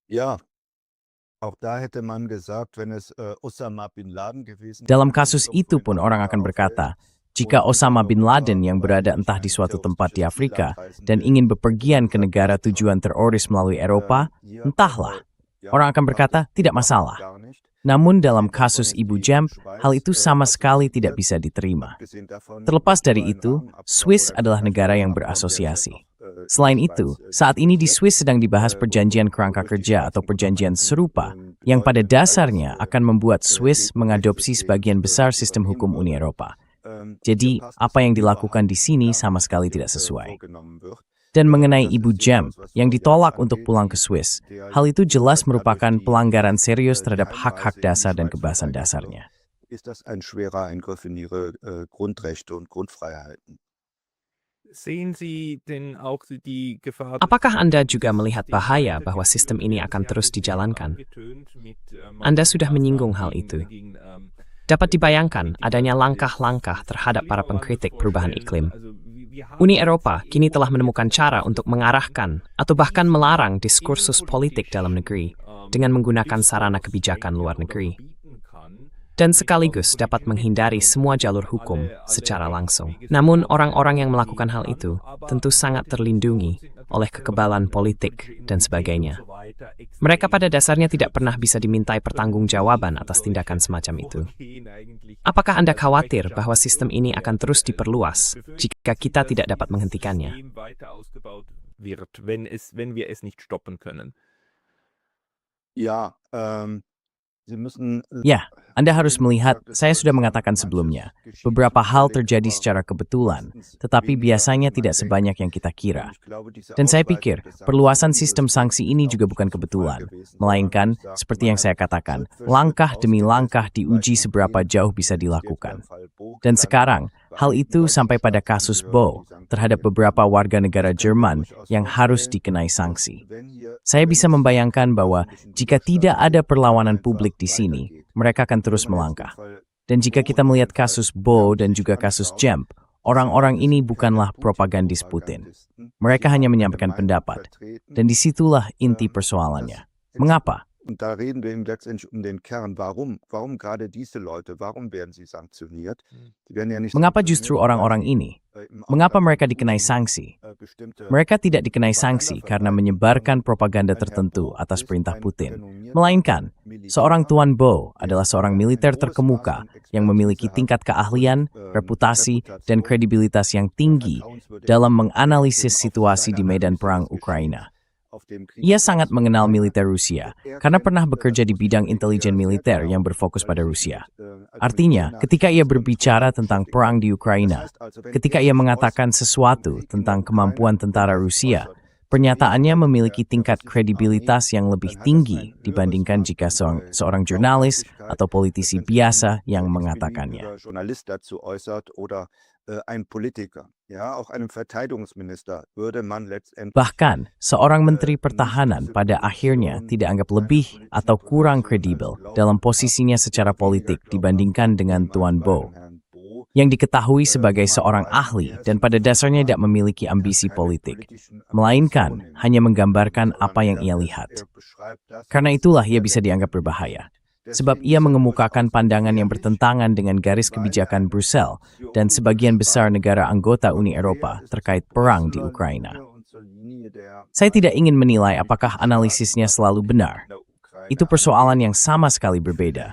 Ja, auch da hätte man gesagt, wenn es Osama bin Laden gewesen Dalam kasus itu pun orang akan berkata, jika Osama bin Laden yang berada entah di suatu tempat di Afrika dan ingin bepergian ke negara tujuan teroris melalui Eropa, entahlah. Orang akan berkata, tidak masalah. Namun dalam kasus Ibu Jemp, hal itu sama sekali tidak bisa diterima. Terlepas dari itu, Swiss adalah negara yang berasosiasi. Selain itu, saat ini di Swiss sedang dibahas perjanjian kerangka kerja atau perjanjian serupa yang pada dasarnya akan membuat Swiss mengadopsi sebagian besar sistem hukum Uni Eropa. Jadi, apa yang dilakukan di sini sama sekali tidak sesuai. Dan mengenai Ibu Jemp yang ditolak untuk pulang ke Swiss, hal itu jelas merupakan pelanggaran serius terhadap hak-hak dasar dan kebebasan dasarnya. Ist das ein schwerer Eingriff in ihre Grundrechte und Grundfreiheiten? Sehen Sie denn auch die Gefahr? Apakah Anda juga melihat bahaya bahwa sistem ini akan terus dijalankan? Anda sudah menyinggung hal itu. Dapat dibayangkan adanya langkah-langkah terhadap para pengkritik perubahan iklim. Uni Eropa kini telah menemukan cara untuk mengarahkan atau bahkan melarang diskursus politik dalam negeri dengan menggunakan sarana kebijakan luar negeri. dan sekaligus dapat menghindari semua jalur hukum secara langsung. Namun orang-orang yang melakukan hal itu tentu sangat terlindungi oleh kekebalan politik dan sebagainya. Mereka pada dasarnya tidak pernah bisa dimintai pertanggungjawaban atas tindakan semacam itu. Apakah Anda khawatir bahwa sistem ini akan terus diperluas jika kita tidak dapat menghentikannya? Wenn wir es nicht stoppen können. Ja, Sie müssen Ya, Anda harus melihat, saya sudah mengatakan sebelumnya, beberapa hal terjadi secara kebetulan, tetapi biasanya tidak sebanyak yang kita kira. Dan saya pikir, perluasan sistem sanksi ini juga bukan kebetulan, melainkan, seperti yang saya katakan, langkah demi langkah diuji seberapa jauh bisa dilakukan. Dan sekarang, hal itu sampai pada kasus Bo terhadap beberapa warga negara Jerman yang harus dikenai sanksi. Saya bisa membayangkan bahwa jika tidak ada perlawanan publik di sini, mereka akan terus melangkah. Dan jika kita melihat kasus Bo dan juga kasus Jemp, orang-orang ini bukanlah propagandis Putin. Mereka hanya menyampaikan pendapat. Dan disitulah inti persoalannya. Mengapa? Und da reden wir eben letztendlich um den Kern. Warum gerade diese Leute, warum werden sie sanktioniert? Die werden ja nicht Mengapa justru orang-orang ini? Mengapa mereka dikenai sanksi? Mereka tidak dikenai sanksi karena menyebarkan propaganda tertentu atas perintah Putin. Melainkan, seorang Tuan Bo adalah seorang militer terkemuka yang memiliki tingkat keahlian, reputasi, dan kredibilitas yang tinggi dalam menganalisis situasi di medan perang Ukraina. Ia sangat mengenal militer Rusia karena pernah bekerja di bidang intelijen militer yang berfokus pada Rusia. Artinya, ketika ia berbicara tentang perang di Ukraina, ketika ia mengatakan sesuatu tentang kemampuan tentara Rusia, pernyataannya memiliki tingkat kredibilitas yang lebih tinggi dibandingkan jika seorang jurnalis atau politisi biasa yang mengatakannya. Ein Politiker, ja, auch einem Verteidigungsminister würde man letztendlich Bahkan, seorang menteri pertahanan pada akhirnya tidak anggap lebih atau kurang kredibel dalam posisinya secara politik dibandingkan dengan Tuan Bo, yang diketahui sebagai seorang ahli dan pada dasarnya tidak memiliki ambisi politik, melainkan hanya menggambarkan apa yang ia lihat. Karena itulah ia bisa dianggap berbahaya. Sebab ia mengemukakan pandangan yang bertentangan dengan garis kebijakan Brussel dan sebagian besar negara anggota Uni Eropa terkait perang di Ukraina. Saya tidak ingin menilai apakah analisisnya selalu benar. Itu persoalan yang sama sekali berbeda.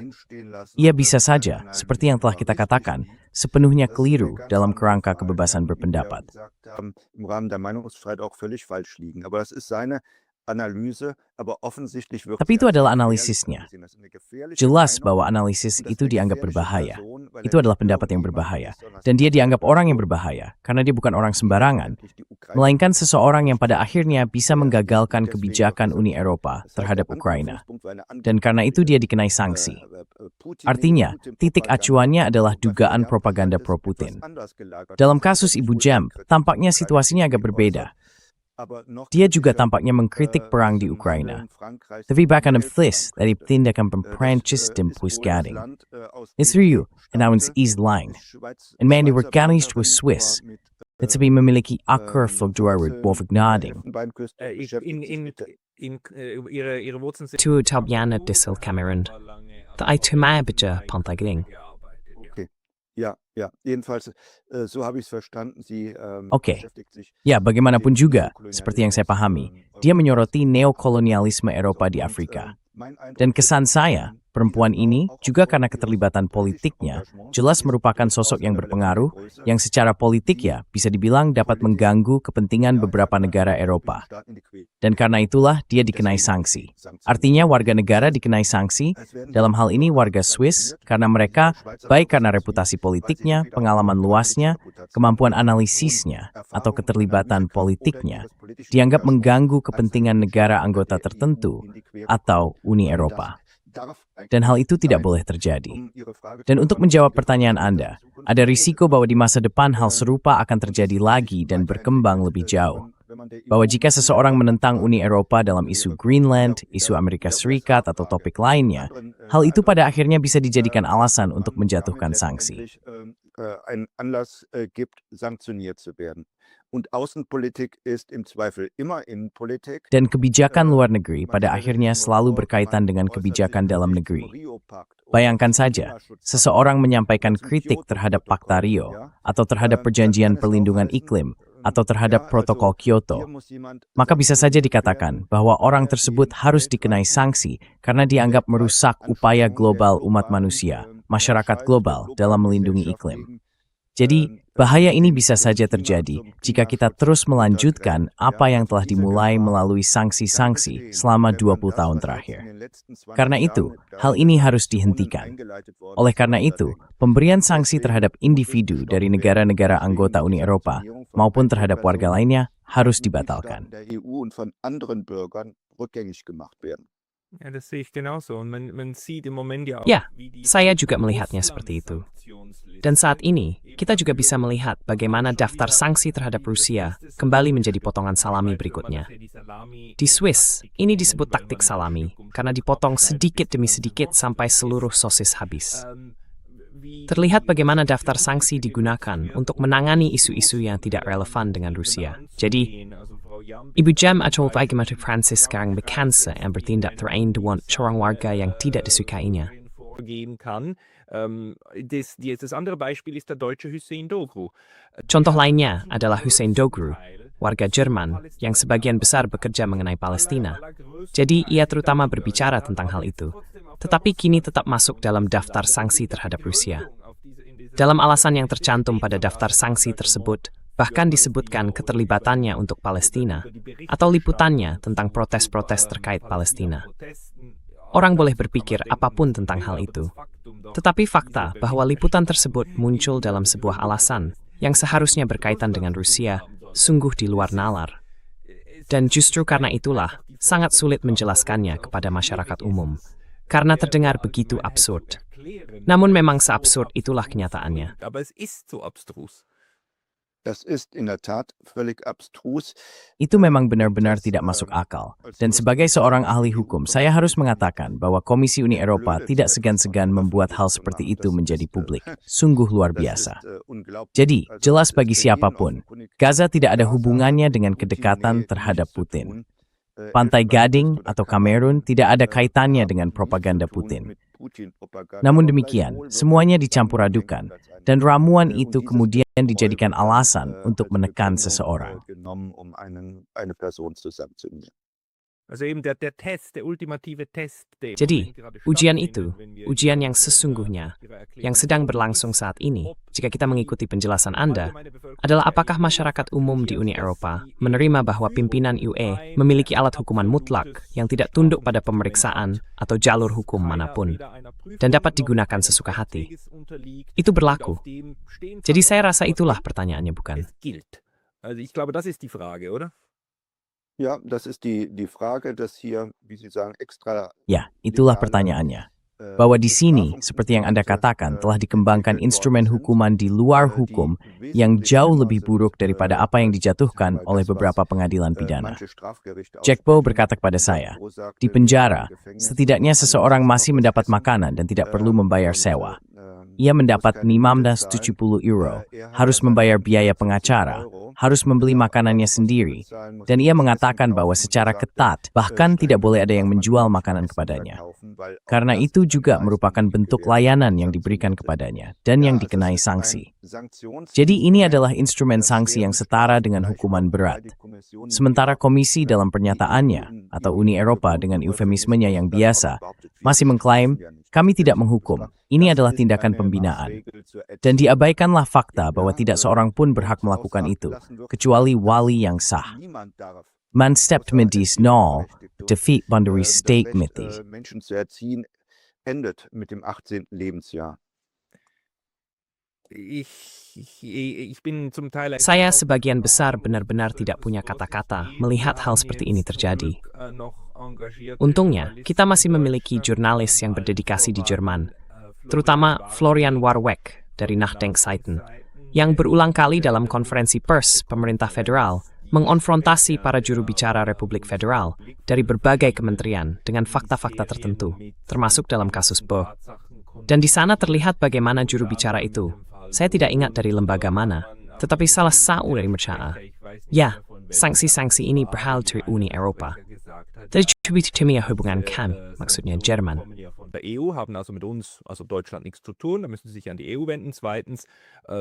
Ia bisa saja, seperti yang telah kita katakan, sepenuhnya keliru dalam kerangka kebebasan berpendapat. im Rahmen der Meinungsfreiheit auch völlig falsch liegen. Aber das ist seine Analyse, aber offensichtlich wird Tapi itu adalah analisisnya. Jelas bahwa analisis itu dianggap berbahaya. Itu adalah pendapat yang berbahaya. Dan dia dianggap orang yang berbahaya, karena dia bukan orang sembarangan, melainkan seseorang yang pada akhirnya bisa menggagalkan kebijakan Uni Eropa terhadap Ukraina. Dan karena itu dia dikenai sanksi. Artinya, titik acuannya adalah dugaan propaganda pro-Putin. Dalam kasus Ibu Jemp, tampaknya situasinya agak berbeda. Dia juga tampaknya mengkritik perang di Ukraina. Tapi bahkan Flis dari tindakan Prancis dan Puisgading. Israel announced East Line. And man, they were garnished with Swiss. Tetapi memiliki akar fluktuarit Bovignating. Ihre Wurzeln sind Tu Tabiana Dissel Cameron. I Tumabaja Pontagring. Ja, jedenfalls, so habe ich es verstanden. Sie Oke. beschäftigt sich Ya, bagaimanapun juga, seperti yang saya pahami, dia menyoroti neokolonialisme Eropa di Afrika. Dan kesan saya, perempuan ini, juga karena keterlibatan politiknya, jelas merupakan sosok yang berpengaruh, yang secara politik ya, bisa dibilang dapat mengganggu kepentingan beberapa negara Eropa. Dan karena itulah dia dikenai sanksi. Artinya warga negara dikenai sanksi, dalam hal ini warga Swiss, karena mereka, baik karena reputasi politiknya, pengalaman luasnya, kemampuan analisisnya, atau keterlibatan politiknya, dianggap mengganggu kepentingan negara anggota tertentu, atau Uni Eropa. Dan hal itu tidak boleh terjadi. Dan untuk menjawab pertanyaan Anda, ada risiko bahwa di masa depan hal serupa akan terjadi lagi dan berkembang lebih jauh. Bahwa jika seseorang menentang Uni Eropa dalam isu Greenland, isu Amerika Serikat, atau topik lainnya, hal itu pada akhirnya bisa dijadikan alasan untuk menjatuhkan sanksi. einen Anlass gibt, sanktioniert zu werden. Und Außenpolitik ist im Zweifel immer Innenpolitik. Dan kebijakan luar negeri pada akhirnya selalu berkaitan dengan kebijakan dalam negeri. Bayangkan saja, seseorang menyampaikan kritik terhadap Pakta Rio, atau terhadap Perjanjian Perlindungan Iklim, atau terhadap Protokol Kyoto. Maka bisa saja dikatakan bahwa orang tersebut harus dikenai sanksi karena dianggap merusak upaya global umat manusia, masyarakat global dalam melindungi iklim. Jadi, bahaya ini bisa saja terjadi jika kita terus melanjutkan apa yang telah dimulai melalui sanksi-sanksi selama 20 tahun terakhir. Karena itu, hal ini harus dihentikan. Oleh karena itu, pemberian sanksi terhadap individu dari negara-negara anggota Uni Eropa maupun terhadap warga lainnya harus dibatalkan. Ja, das sehe ich genauso. Und man sieht im Moment ja auch, Ya, wie die saya juga melihatnya Russland seperti itu. Sanktionsliste Dan saat ini, kita juga bisa melihat bagaimana daftar sanksi terhadap Rusia kembali menjadi potongan salami berikutnya. Di Swiss, ini disebut taktik salami karena dipotong sedikit demi sedikit sampai seluruh sosis habis. Terlihat bagaimana daftar sanksi digunakan untuk menangani isu-isu yang tidak relevan dengan Rusia. Jadi, Ibu Jem atau Bagaimana Francis sekarang berkansa yang bertindak terang dengan seorang warga yang tidak disukainya. vorgehen kann. Das andere Beispiel ist der deutsche Hüseyin Doğru. Contoh lainnya adalah Hüseyin Doğru, warga Jerman yang sebagian besar bekerja mengenai Palestina. Jadi ia terutama berbicara tentang hal itu. Tetapi kini tetap masuk dalam daftar sanksi terhadap Rusia. Dalam alasan yang tercantum pada daftar sanksi tersebut, bahkan disebutkan keterlibatannya untuk Palestina atau liputannya tentang protes-protes terkait Palestina. Orang boleh berpikir apapun tentang hal itu. Tetapi fakta bahwa liputan tersebut muncul dalam sebuah alasan yang seharusnya berkaitan dengan Rusia sungguh di luar nalar. Dan justru karena itulah sangat sulit menjelaskannya kepada masyarakat umum, karena terdengar begitu absurd. Namun memang seabsurd itulah kenyataannya. Aber es ist so abstrus. Das ist in der Tat völlig abstrus. Itu memang benar-benar tidak masuk akal. Dan sebagai seorang ahli hukum, saya harus mengatakan bahwa Komisi Uni Eropa tidak segan-segan membuat hal seperti itu menjadi publik. Sungguh luar biasa. Jadi, jelas bagi siapapun, Gaza tidak ada hubungannya dengan kedekatan terhadap Putin. Pantai Gading atau Kamerun tidak ada kaitannya dengan propaganda Putin. Namun demikian, semuanya dicampur adukan, dan ramuan itu kemudian dijadikan alasan untuk menekan seseorang. Also eben der Test, der ultimative Test. Jadi, ujian itu, ujian yang sesungguhnya, yang sedang berlangsung saat ini, jika kita mengikuti penjelasan Anda, adalah apakah masyarakat umum di Uni Eropa menerima bahwa pimpinan UE memiliki alat hukuman mutlak yang tidak tunduk pada pemeriksaan atau jalur hukum manapun, dan dapat digunakan sesuka hati. Itu berlaku. Jadi saya rasa itulah pertanyaannya, bukan? Es gilt. Also ich glaube, das ist die Frage, oder? Ja, das ist die Frage, dass hier, wie Sie sagen, extra Ya, itulah pertanyaannya. Bahwa di sini, seperti yang Anda katakan, telah dikembangkan instrumen hukuman di luar hukum yang jauh lebih buruk daripada apa yang dijatuhkan oleh beberapa pengadilan pidana. Jack Bow berkata kepada saya, di penjara, setidaknya seseorang masih mendapat makanan dan tidak perlu membayar sewa. Ia mendapat 570 euro, harus membayar biaya pengacara, harus membeli makanannya sendiri, dan ia mengatakan bahwa secara ketat, bahkan tidak boleh ada yang menjual makanan kepadanya. Karena itu juga merupakan bentuk layanan yang diberikan kepadanya, dan yang dikenai sanksi. Jadi ini adalah instrumen sanksi yang setara dengan hukuman berat. Sementara Komisi dalam pernyataannya, atau Uni Eropa dengan eufemismenya yang biasa, masih mengklaim, kami tidak menghukum, ini adalah tindakan pembinaan. Dan diabaikanlah fakta bahwa tidak seorang pun berhak melakukan itu, kecuali wali yang sah. Man stept med dies nol, defeat bandari state mitis. Menschen zu erziehen, endet mit dem 18. Lebensjahr. Ich bin zum Teil Saya sebagian besar benar-benar tidak punya kata-kata melihat hal seperti ini terjadi. Untungnya, kita masih memiliki jurnalis yang berdedikasi di Jerman, terutama Florian Warweck dari Nachdenkseiten, yang berulang kali dalam konferensi pers pemerintah federal mengonfrontasi para juru bicara Republik Federal dari berbagai kementerian dengan fakta-fakta tertentu, termasuk dalam kasus Boh. Dan di sana terlihat bagaimana juru bicara itu, Saya tidak ingat dari lembaga mana, tetapi salah satu dari mereka. Ya, sanksi-sanksi ini berasal dari Uni Eropa. Dari timnya hubungan kami, maksudnya Jerman. Von der EU haben also mit uns, also Deutschland, nichts zu tun. Da müssen Sie sich an die EU wenden. Zweitens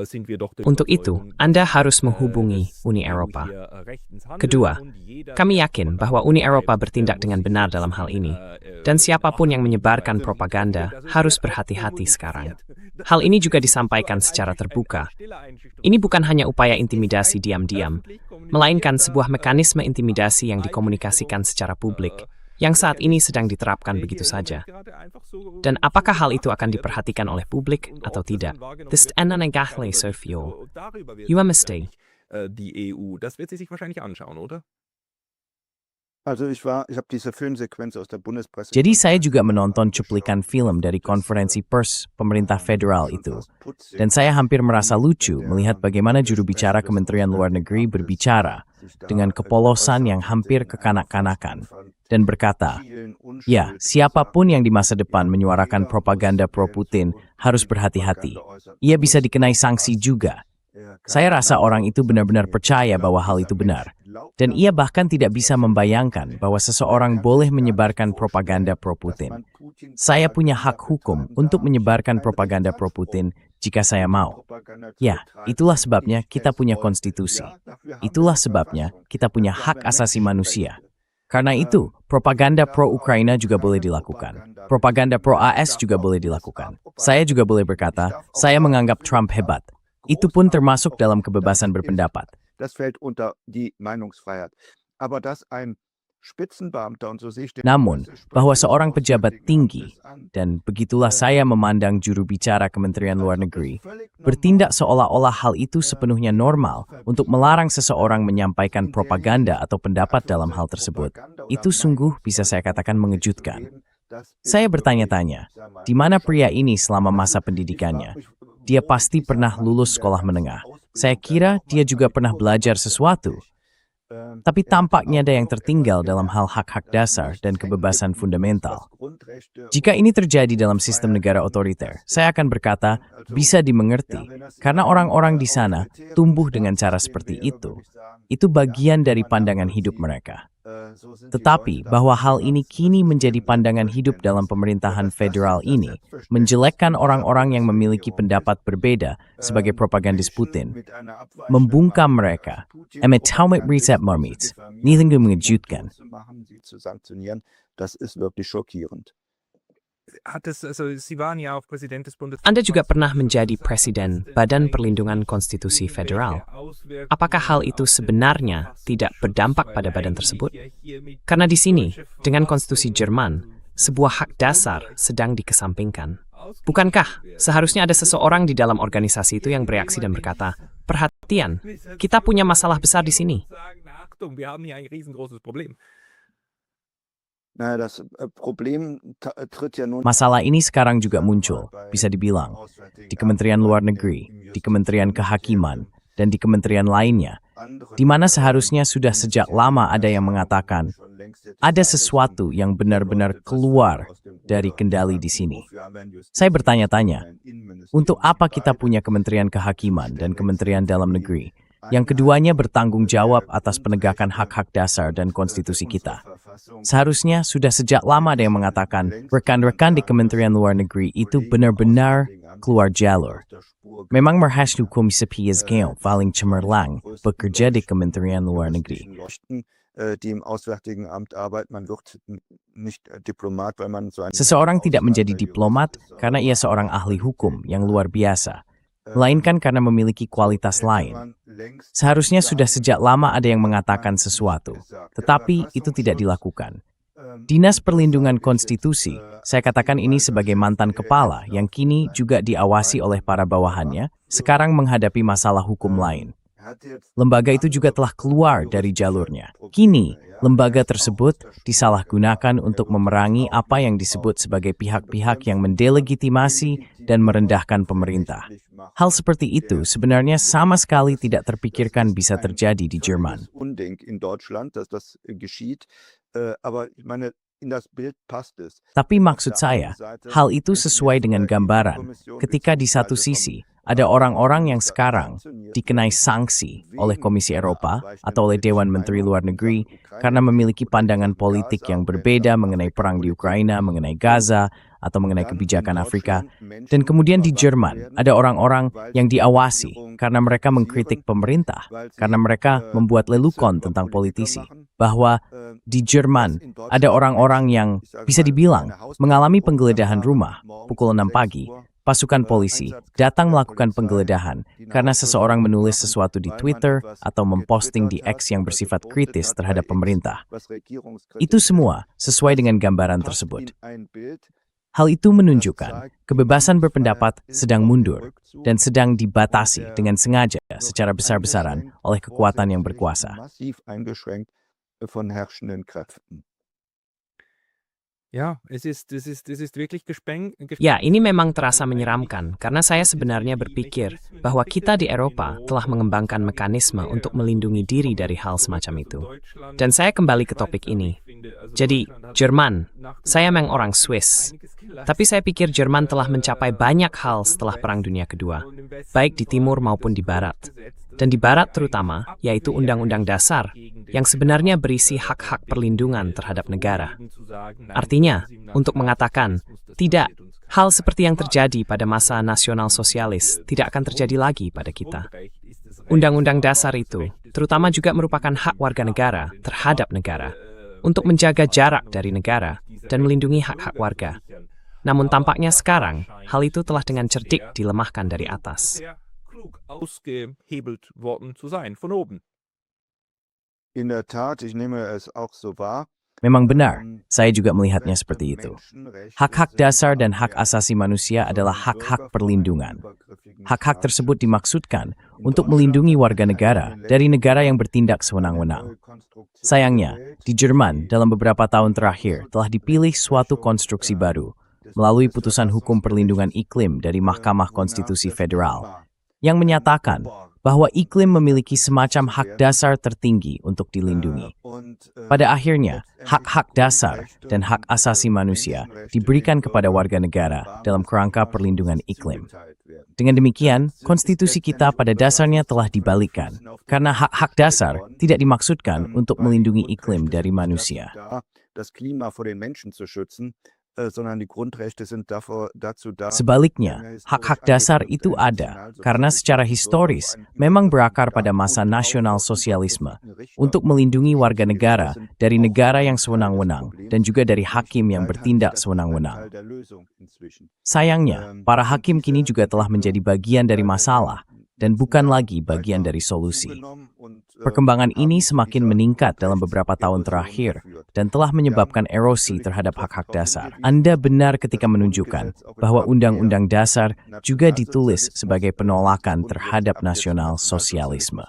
sind wir doch der Untuk itu, Überzeugung, Anda harus dass menghubungi Uni die EU Eropa. hier, rechtens handelt Kedua, und jeder, kami der yakin von bahwa der Uni EU Eropa selbst, bertindak dengan muss benar sich, dalam hal ini. äh, Dan siapapun yang menyebarkan beziehungsweise propaganda also es harus wird auch berhati-hati sekarang. kommuniziert. Hal ini juga Das ist disampaikan so secara terbuka. stille Einschüchterung. Ini bukan hanya upaya Es ist intimidasi ein diam-diam, öffentlich melainkan kommunizierter, sebuah mekanisme intimidasi yang dikomunikasikan secara publik, yang saat ini sedang diterapkan begitu saja. Dan apakah hal itu akan diperhatikan oleh publik atau tidak? Das ist eine Gahle Sofio. You are mistaken. Die EU, das wird sie sich wahrscheinlich anschauen, oder? Also ich habe diese Filmsequenz aus der Bundespresse. Jadi saya juga menonton cuplikan film dari konferensi pers pemerintah federal itu. Dan saya hampir merasa lucu melihat bagaimana juru bicara Kementerian Luar Negeri berbicara dengan kepolosan yang hampir kekanak-kanakan dan berkata, ya, siapapun yang di masa depan menyuarakan propaganda pro-Putin harus berhati-hati. Ia bisa dikenai sanksi juga. Saya rasa orang itu benar-benar percaya bahwa hal itu benar. Dan ia bahkan tidak bisa membayangkan bahwa seseorang boleh menyebarkan propaganda pro-Putin. Saya punya hak hukum untuk menyebarkan propaganda pro-Putin jika saya mau. Ya, itulah sebabnya kita punya konstitusi. Itulah sebabnya kita punya hak asasi manusia. Karena itu, propaganda pro-Ukraina juga boleh dilakukan. Propaganda pro-AS juga boleh dilakukan. Saya juga boleh berkata, saya menganggap Trump hebat. Itu pun termasuk dalam kebebasan berpendapat. Das fällt unter die Meinungsfreiheit. Aber dass ein Spitzenbeamter und so sehe ich den Namun, bahwa seorang pejabat tinggi, dan begitulah saya memandang juru bicara Kementerian Luar Negeri, bertindak seolah-olah hal itu sepenuhnya normal untuk melarang seseorang menyampaikan propaganda atau pendapat dalam hal tersebut. Itu sungguh bisa saya katakan mengejutkan. Saya bertanya-tanya, di mana pria ini selama masa pendidikannya? Dia pasti pernah lulus sekolah menengah. Saya kira dia juga pernah belajar sesuatu. Tapi tampaknya ada yang tertinggal dalam hal hak-hak dasar dan kebebasan fundamental. Jika ini terjadi dalam sistem negara otoriter, saya akan berkata, bisa dimengerti, karena orang-orang di sana tumbuh dengan cara seperti itu. Itu bagian dari pandangan hidup mereka. Tetapi bahwa hal ini kini menjadi pandangan hidup dalam pemerintahan federal ini, menjelekkan orang-orang yang memiliki pendapat berbeda sebagai propagandis Putin, membungkam mereka, emetaumet riset marmits, nilang mengejutkan. Das ist wirklich schockierend. Sie waren ja auch Präsident des Anda juga pernah menjadi Presiden Badan Perlindungan Konstitusi Federal. Apakah hal itu sebenarnya tidak berdampak pada badan tersebut? Karena di sini, dengan konstitusi Jerman, sebuah hak dasar sedang dikesampingkan. Bukankah seharusnya ada seseorang di dalam organisasi itu yang bereaksi dan berkata, perhatian, kita punya masalah besar di sini. Achtung, wir haben hier ein riesengroßes Problem. Nah, das Problem tritt ja nun. Masalah ini sekarang juga muncul, bisa dibilang, di Kementerian Luar Negeri, di Kementerian Kehakiman, dan di kementerian lainnya, di mana seharusnya sudah sejak lama ada yang mengatakan, ada sesuatu yang benar-benar keluar dari kendali di sini. Saya bertanya-tanya, untuk apa kita punya Kementerian Kehakiman dan Kementerian Dalam Negeri, yang keduanya bertanggung jawab atas penegakan hak-hak dasar dan konstitusi kita? Seharusnya sudah sejak lama ada yang mengatakan rekan-rekan di Kementerian Luar Negeri itu benar-benar keluar jalur. Memang merhasnu Komisi Piasgeo paling cemerlang bekerja di Kementerian Luar Negeri. Die im Auswärtigen Amt arbeiten, man wird nicht Diplomat, weil man so ein. Seseorang tidak menjadi diplomat karena ia seorang ahli hukum yang luar biasa, melainkan karena memiliki kualitas lain. Seharusnya sudah sejak lama ada yang mengatakan sesuatu, tetapi itu tidak dilakukan. Dinas Perlindungan Konstitusi, saya katakan ini sebagai mantan kepala yang kini juga diawasi oleh para bawahannya, sekarang menghadapi masalah hukum lain. Lembaga itu juga telah keluar dari jalurnya. Kini, lembaga tersebut disalahgunakan untuk memerangi apa yang disebut sebagai pihak-pihak yang mendelegitimasi dan merendahkan pemerintah. Hal seperti itu sebenarnya sama sekali tidak terpikirkan bisa terjadi di Jerman. Tapi maksud saya, hal itu sesuai dengan gambaran ketika di satu sisi ada orang-orang yang sekarang dikenai sanksi oleh Komisi Eropa atau oleh Dewan Menteri Luar Negeri karena memiliki pandangan politik yang berbeda mengenai perang di Ukraina, mengenai Gaza, atau mengenai kebijakan Afrika. Dan kemudian di Jerman, ada orang-orang yang diawasi karena mereka mengkritik pemerintah, karena mereka membuat lelukon tentang politisi. Bahwa di Jerman, ada orang-orang yang bisa dibilang mengalami penggeledahan rumah pukul 6 pagi. Pasukan polisi datang melakukan penggeledahan karena seseorang menulis sesuatu di Twitter atau memposting di X yang bersifat kritis terhadap pemerintah. Itu semua sesuai dengan gambaran tersebut. Hal itu menunjukkan kebebasan berpendapat sedang mundur dan sedang dibatasi dengan sengaja secara besar-besaran oleh kekuatan yang berkuasa. Ja, es ist wirklich Ya, ini memang terasa menyeramkan karena saya sebenarnya berpikir bahwa kita di Eropa telah mengembangkan mekanisme untuk melindungi diri dari hal semacam itu. Dan saya kembali ke topik ini. Jadi, Jerman, saya memang orang Swiss. Tapi saya pikir Jerman telah mencapai banyak hal setelah Perang Dunia Kedua, baik di timur maupun di barat. Dan di barat terutama, yaitu Undang-Undang Dasar, yang sebenarnya berisi hak-hak perlindungan terhadap negara. Artinya, untuk mengatakan, tidak, hal seperti yang terjadi pada masa nasional sosialis tidak akan terjadi lagi pada kita. Undang-Undang Dasar itu, terutama juga merupakan hak warga negara terhadap negara, untuk menjaga jarak dari negara dan melindungi hak-hak warga. Namun tampaknya sekarang, hal itu telah dengan cerdik dilemahkan dari atas. ausgehebelt worden zu sein von oben. In der Tat, ich nehme es auch so wahr. Memang benar, saya juga melihatnya seperti itu. Hak-hak dasar dan hak asasi manusia adalah hak-hak perlindungan. Hak-hak tersebut dimaksudkan untuk melindungi warga negara dari negara yang bertindak sewenang-wenang. Sayangnya, di Jerman dalam beberapa tahun terakhir telah dipilih suatu konstruksi baru melalui putusan hukum perlindungan iklim dari Mahkamah Konstitusi Federal yang menyatakan bahwa iklim memiliki semacam hak dasar tertinggi untuk dilindungi. Pada akhirnya, hak-hak dasar dan hak asasi manusia diberikan kepada warga negara dalam kerangka perlindungan iklim. Dengan demikian, konstitusi kita pada dasarnya telah dibalikkan, karena hak-hak dasar tidak dimaksudkan untuk melindungi iklim dari manusia. Sebaliknya, hak-hak dasar itu ada karena secara historis memang berakar pada masa nasional sosialisme untuk melindungi warga negara dari negara yang sewenang-wenang dan juga dari hakim yang bertindak sewenang-wenang. Sayangnya, para hakim kini juga telah menjadi bagian dari masalah dan bukan lagi bagian dari solusi. Perkembangan ini semakin meningkat dalam beberapa tahun terakhir dan telah menyebabkan erosi terhadap hak-hak dasar. Anda benar ketika menunjukkan bahwa Undang-Undang Dasar juga ditulis sebagai penolakan terhadap nasional sosialisme.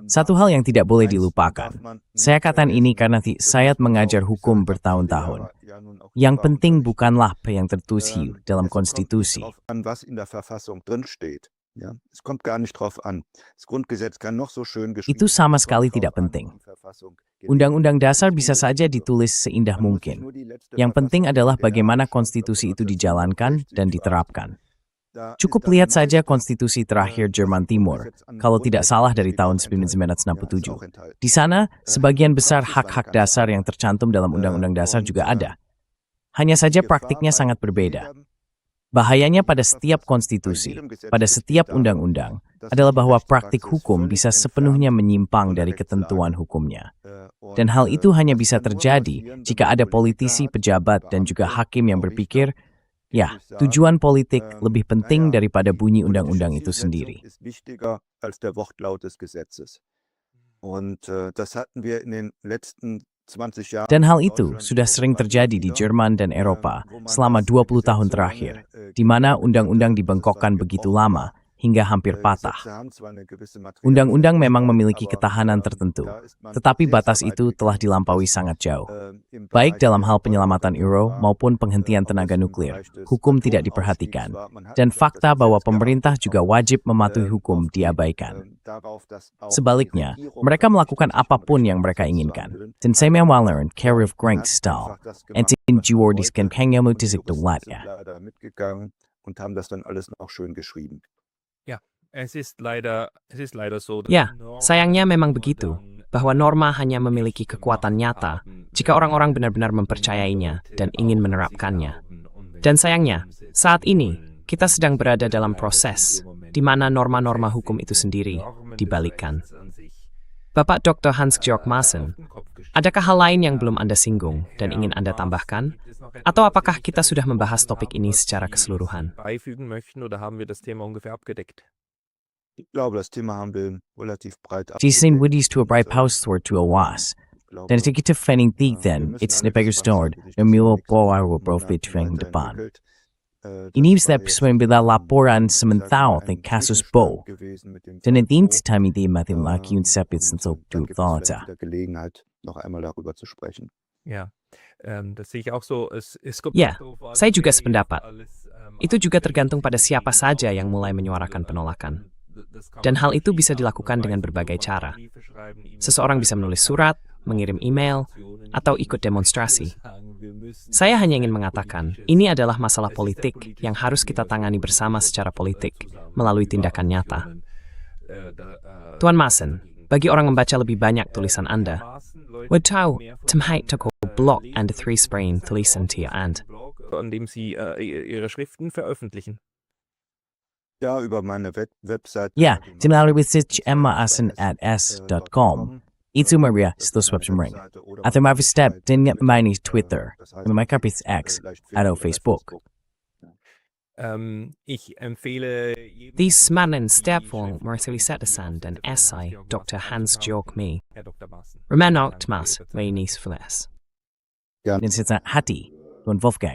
Satu hal yang tidak boleh dilupakan, saya katakan ini karena saya mengajar hukum bertahun-tahun. Yang penting bukanlah apa yang tertulis dalam konstitusi. Ja, es kommt gar nicht drauf an. Das Grundgesetz kann noch so schön geschrieben Itu sama sekali tidak penting. Undang-undang dasar bisa saja ditulis seindah mungkin. Yang penting adalah bagaimana konstitusi itu dijalankan dan diterapkan. Cukup lihat saja konstitusi terakhir Jerman Timur, kalau tidak salah dari tahun 1967. Di sana, sebagian besar hak-hak dasar yang tercantum dalam undang-undang dasar juga ada. Hanya saja praktiknya sangat berbeda. Bahayanya pada setiap konstitusi, pada setiap undang-undang, adalah bahwa praktik hukum bisa sepenuhnya menyimpang dari ketentuan hukumnya. Dan hal itu hanya bisa terjadi jika ada politisi, pejabat, dan juga hakim yang berpikir, ya, tujuan politik lebih penting daripada bunyi undang-undang itu sendiri. Dan hal itu sudah sering terjadi di Jerman dan Eropa selama 20 tahun terakhir, di mana undang-undang dibengkokkan begitu lama hingga hampir patah. Undang-undang memang memiliki ketahanan tertentu, tetapi batas itu telah dilampaui sangat jauh. Baik dalam hal penyelamatan euro maupun penghentian tenaga nuklir, hukum tidak diperhatikan, dan fakta bahwa pemerintah juga wajib mematuhi hukum diabaikan. Sebaliknya, mereka melakukan apapun yang mereka inginkan. Dan saya mewalern Karif Grankstal, entin Geordiskan Pengamutisik Dolatya. Und haben das dann alles noch schön geschrieben. Es ist leider so, dass Ya, Normen sayangnya memang begitu, dann bahwa norma hanya memiliki kekuatan nyata jika orang-orang benar-benar mempercayainya dan ingin menerapkannya. Dan sayangnya, saat ini kita sedang berada dalam proses di mana norma-norma hukum itu sendiri dibalikkan. Bapak Dr. Hans-Georg Maassen, adakah hal lain yang belum Anda singgung dan ingin Anda tambahkan? Atau apakah kita sudah membahas topik ini secara keseluruhan? beifügen möchten oder haben wir das Thema ungefähr abgedeckt? Ich glaube, das Thema haben wir relativ breit Jason abgedeckt. Woody's to a bright paustor to a was. Ich glaube, Den är tycker fanning den, wir it's müssen ne bägger alle stord, gespannt sein, wie sich no das in den mule nächsten boar will Monaten profit fang the pan. weiterentwickelt. Das Inibs war that jetzt, swim bila laporan ich sag sementhao mal, the ein casus Zwischenstand bow. gewesen mit dem Den Fall er dient Bo. time die mathim like yun sepits and Und so dann do gibt es vielleicht thoughts. wieder Gelegenheit, noch einmal darüber zu sprechen. Ja, das sehe ich auch so. Es kommt Ya, auch darauf an, saya juga wer jetzt sependapat. alles, Itu juga tergantung pada siapa saja yang mulai menyuarakan penolakan. Dan hal itu bisa dilakukan dengan berbagai cara. Seseorang bisa menulis surat, mengirim email, atau ikut demonstrasi. Saya hanya ingin mengatakan, ini adalah masalah politik yang harus kita tangani bersama secara politik, melalui tindakan nyata. Tuan Maassen, bagi orang membaca lebih banyak tulisan Anda, would tahu, temhait toko blog and 3 sprain tulisan tia and. an dem Sie Ihre Schriften veröffentlichen. Ja, über meine Website. Yeah, similarly with sich emmaassen at s.com. Itu Maria, stos websum ring. At the Marvis step, den get mine Twitter, and my kapits X, at Facebook. Ich empfehle These smannen stepfong Marcelisettasan den essay Dr. Hans-Georg Me. Herr Dr. Maassen. Remen Oktmas, Venis Fles. Den sitzt Hattie, und Wolfgang.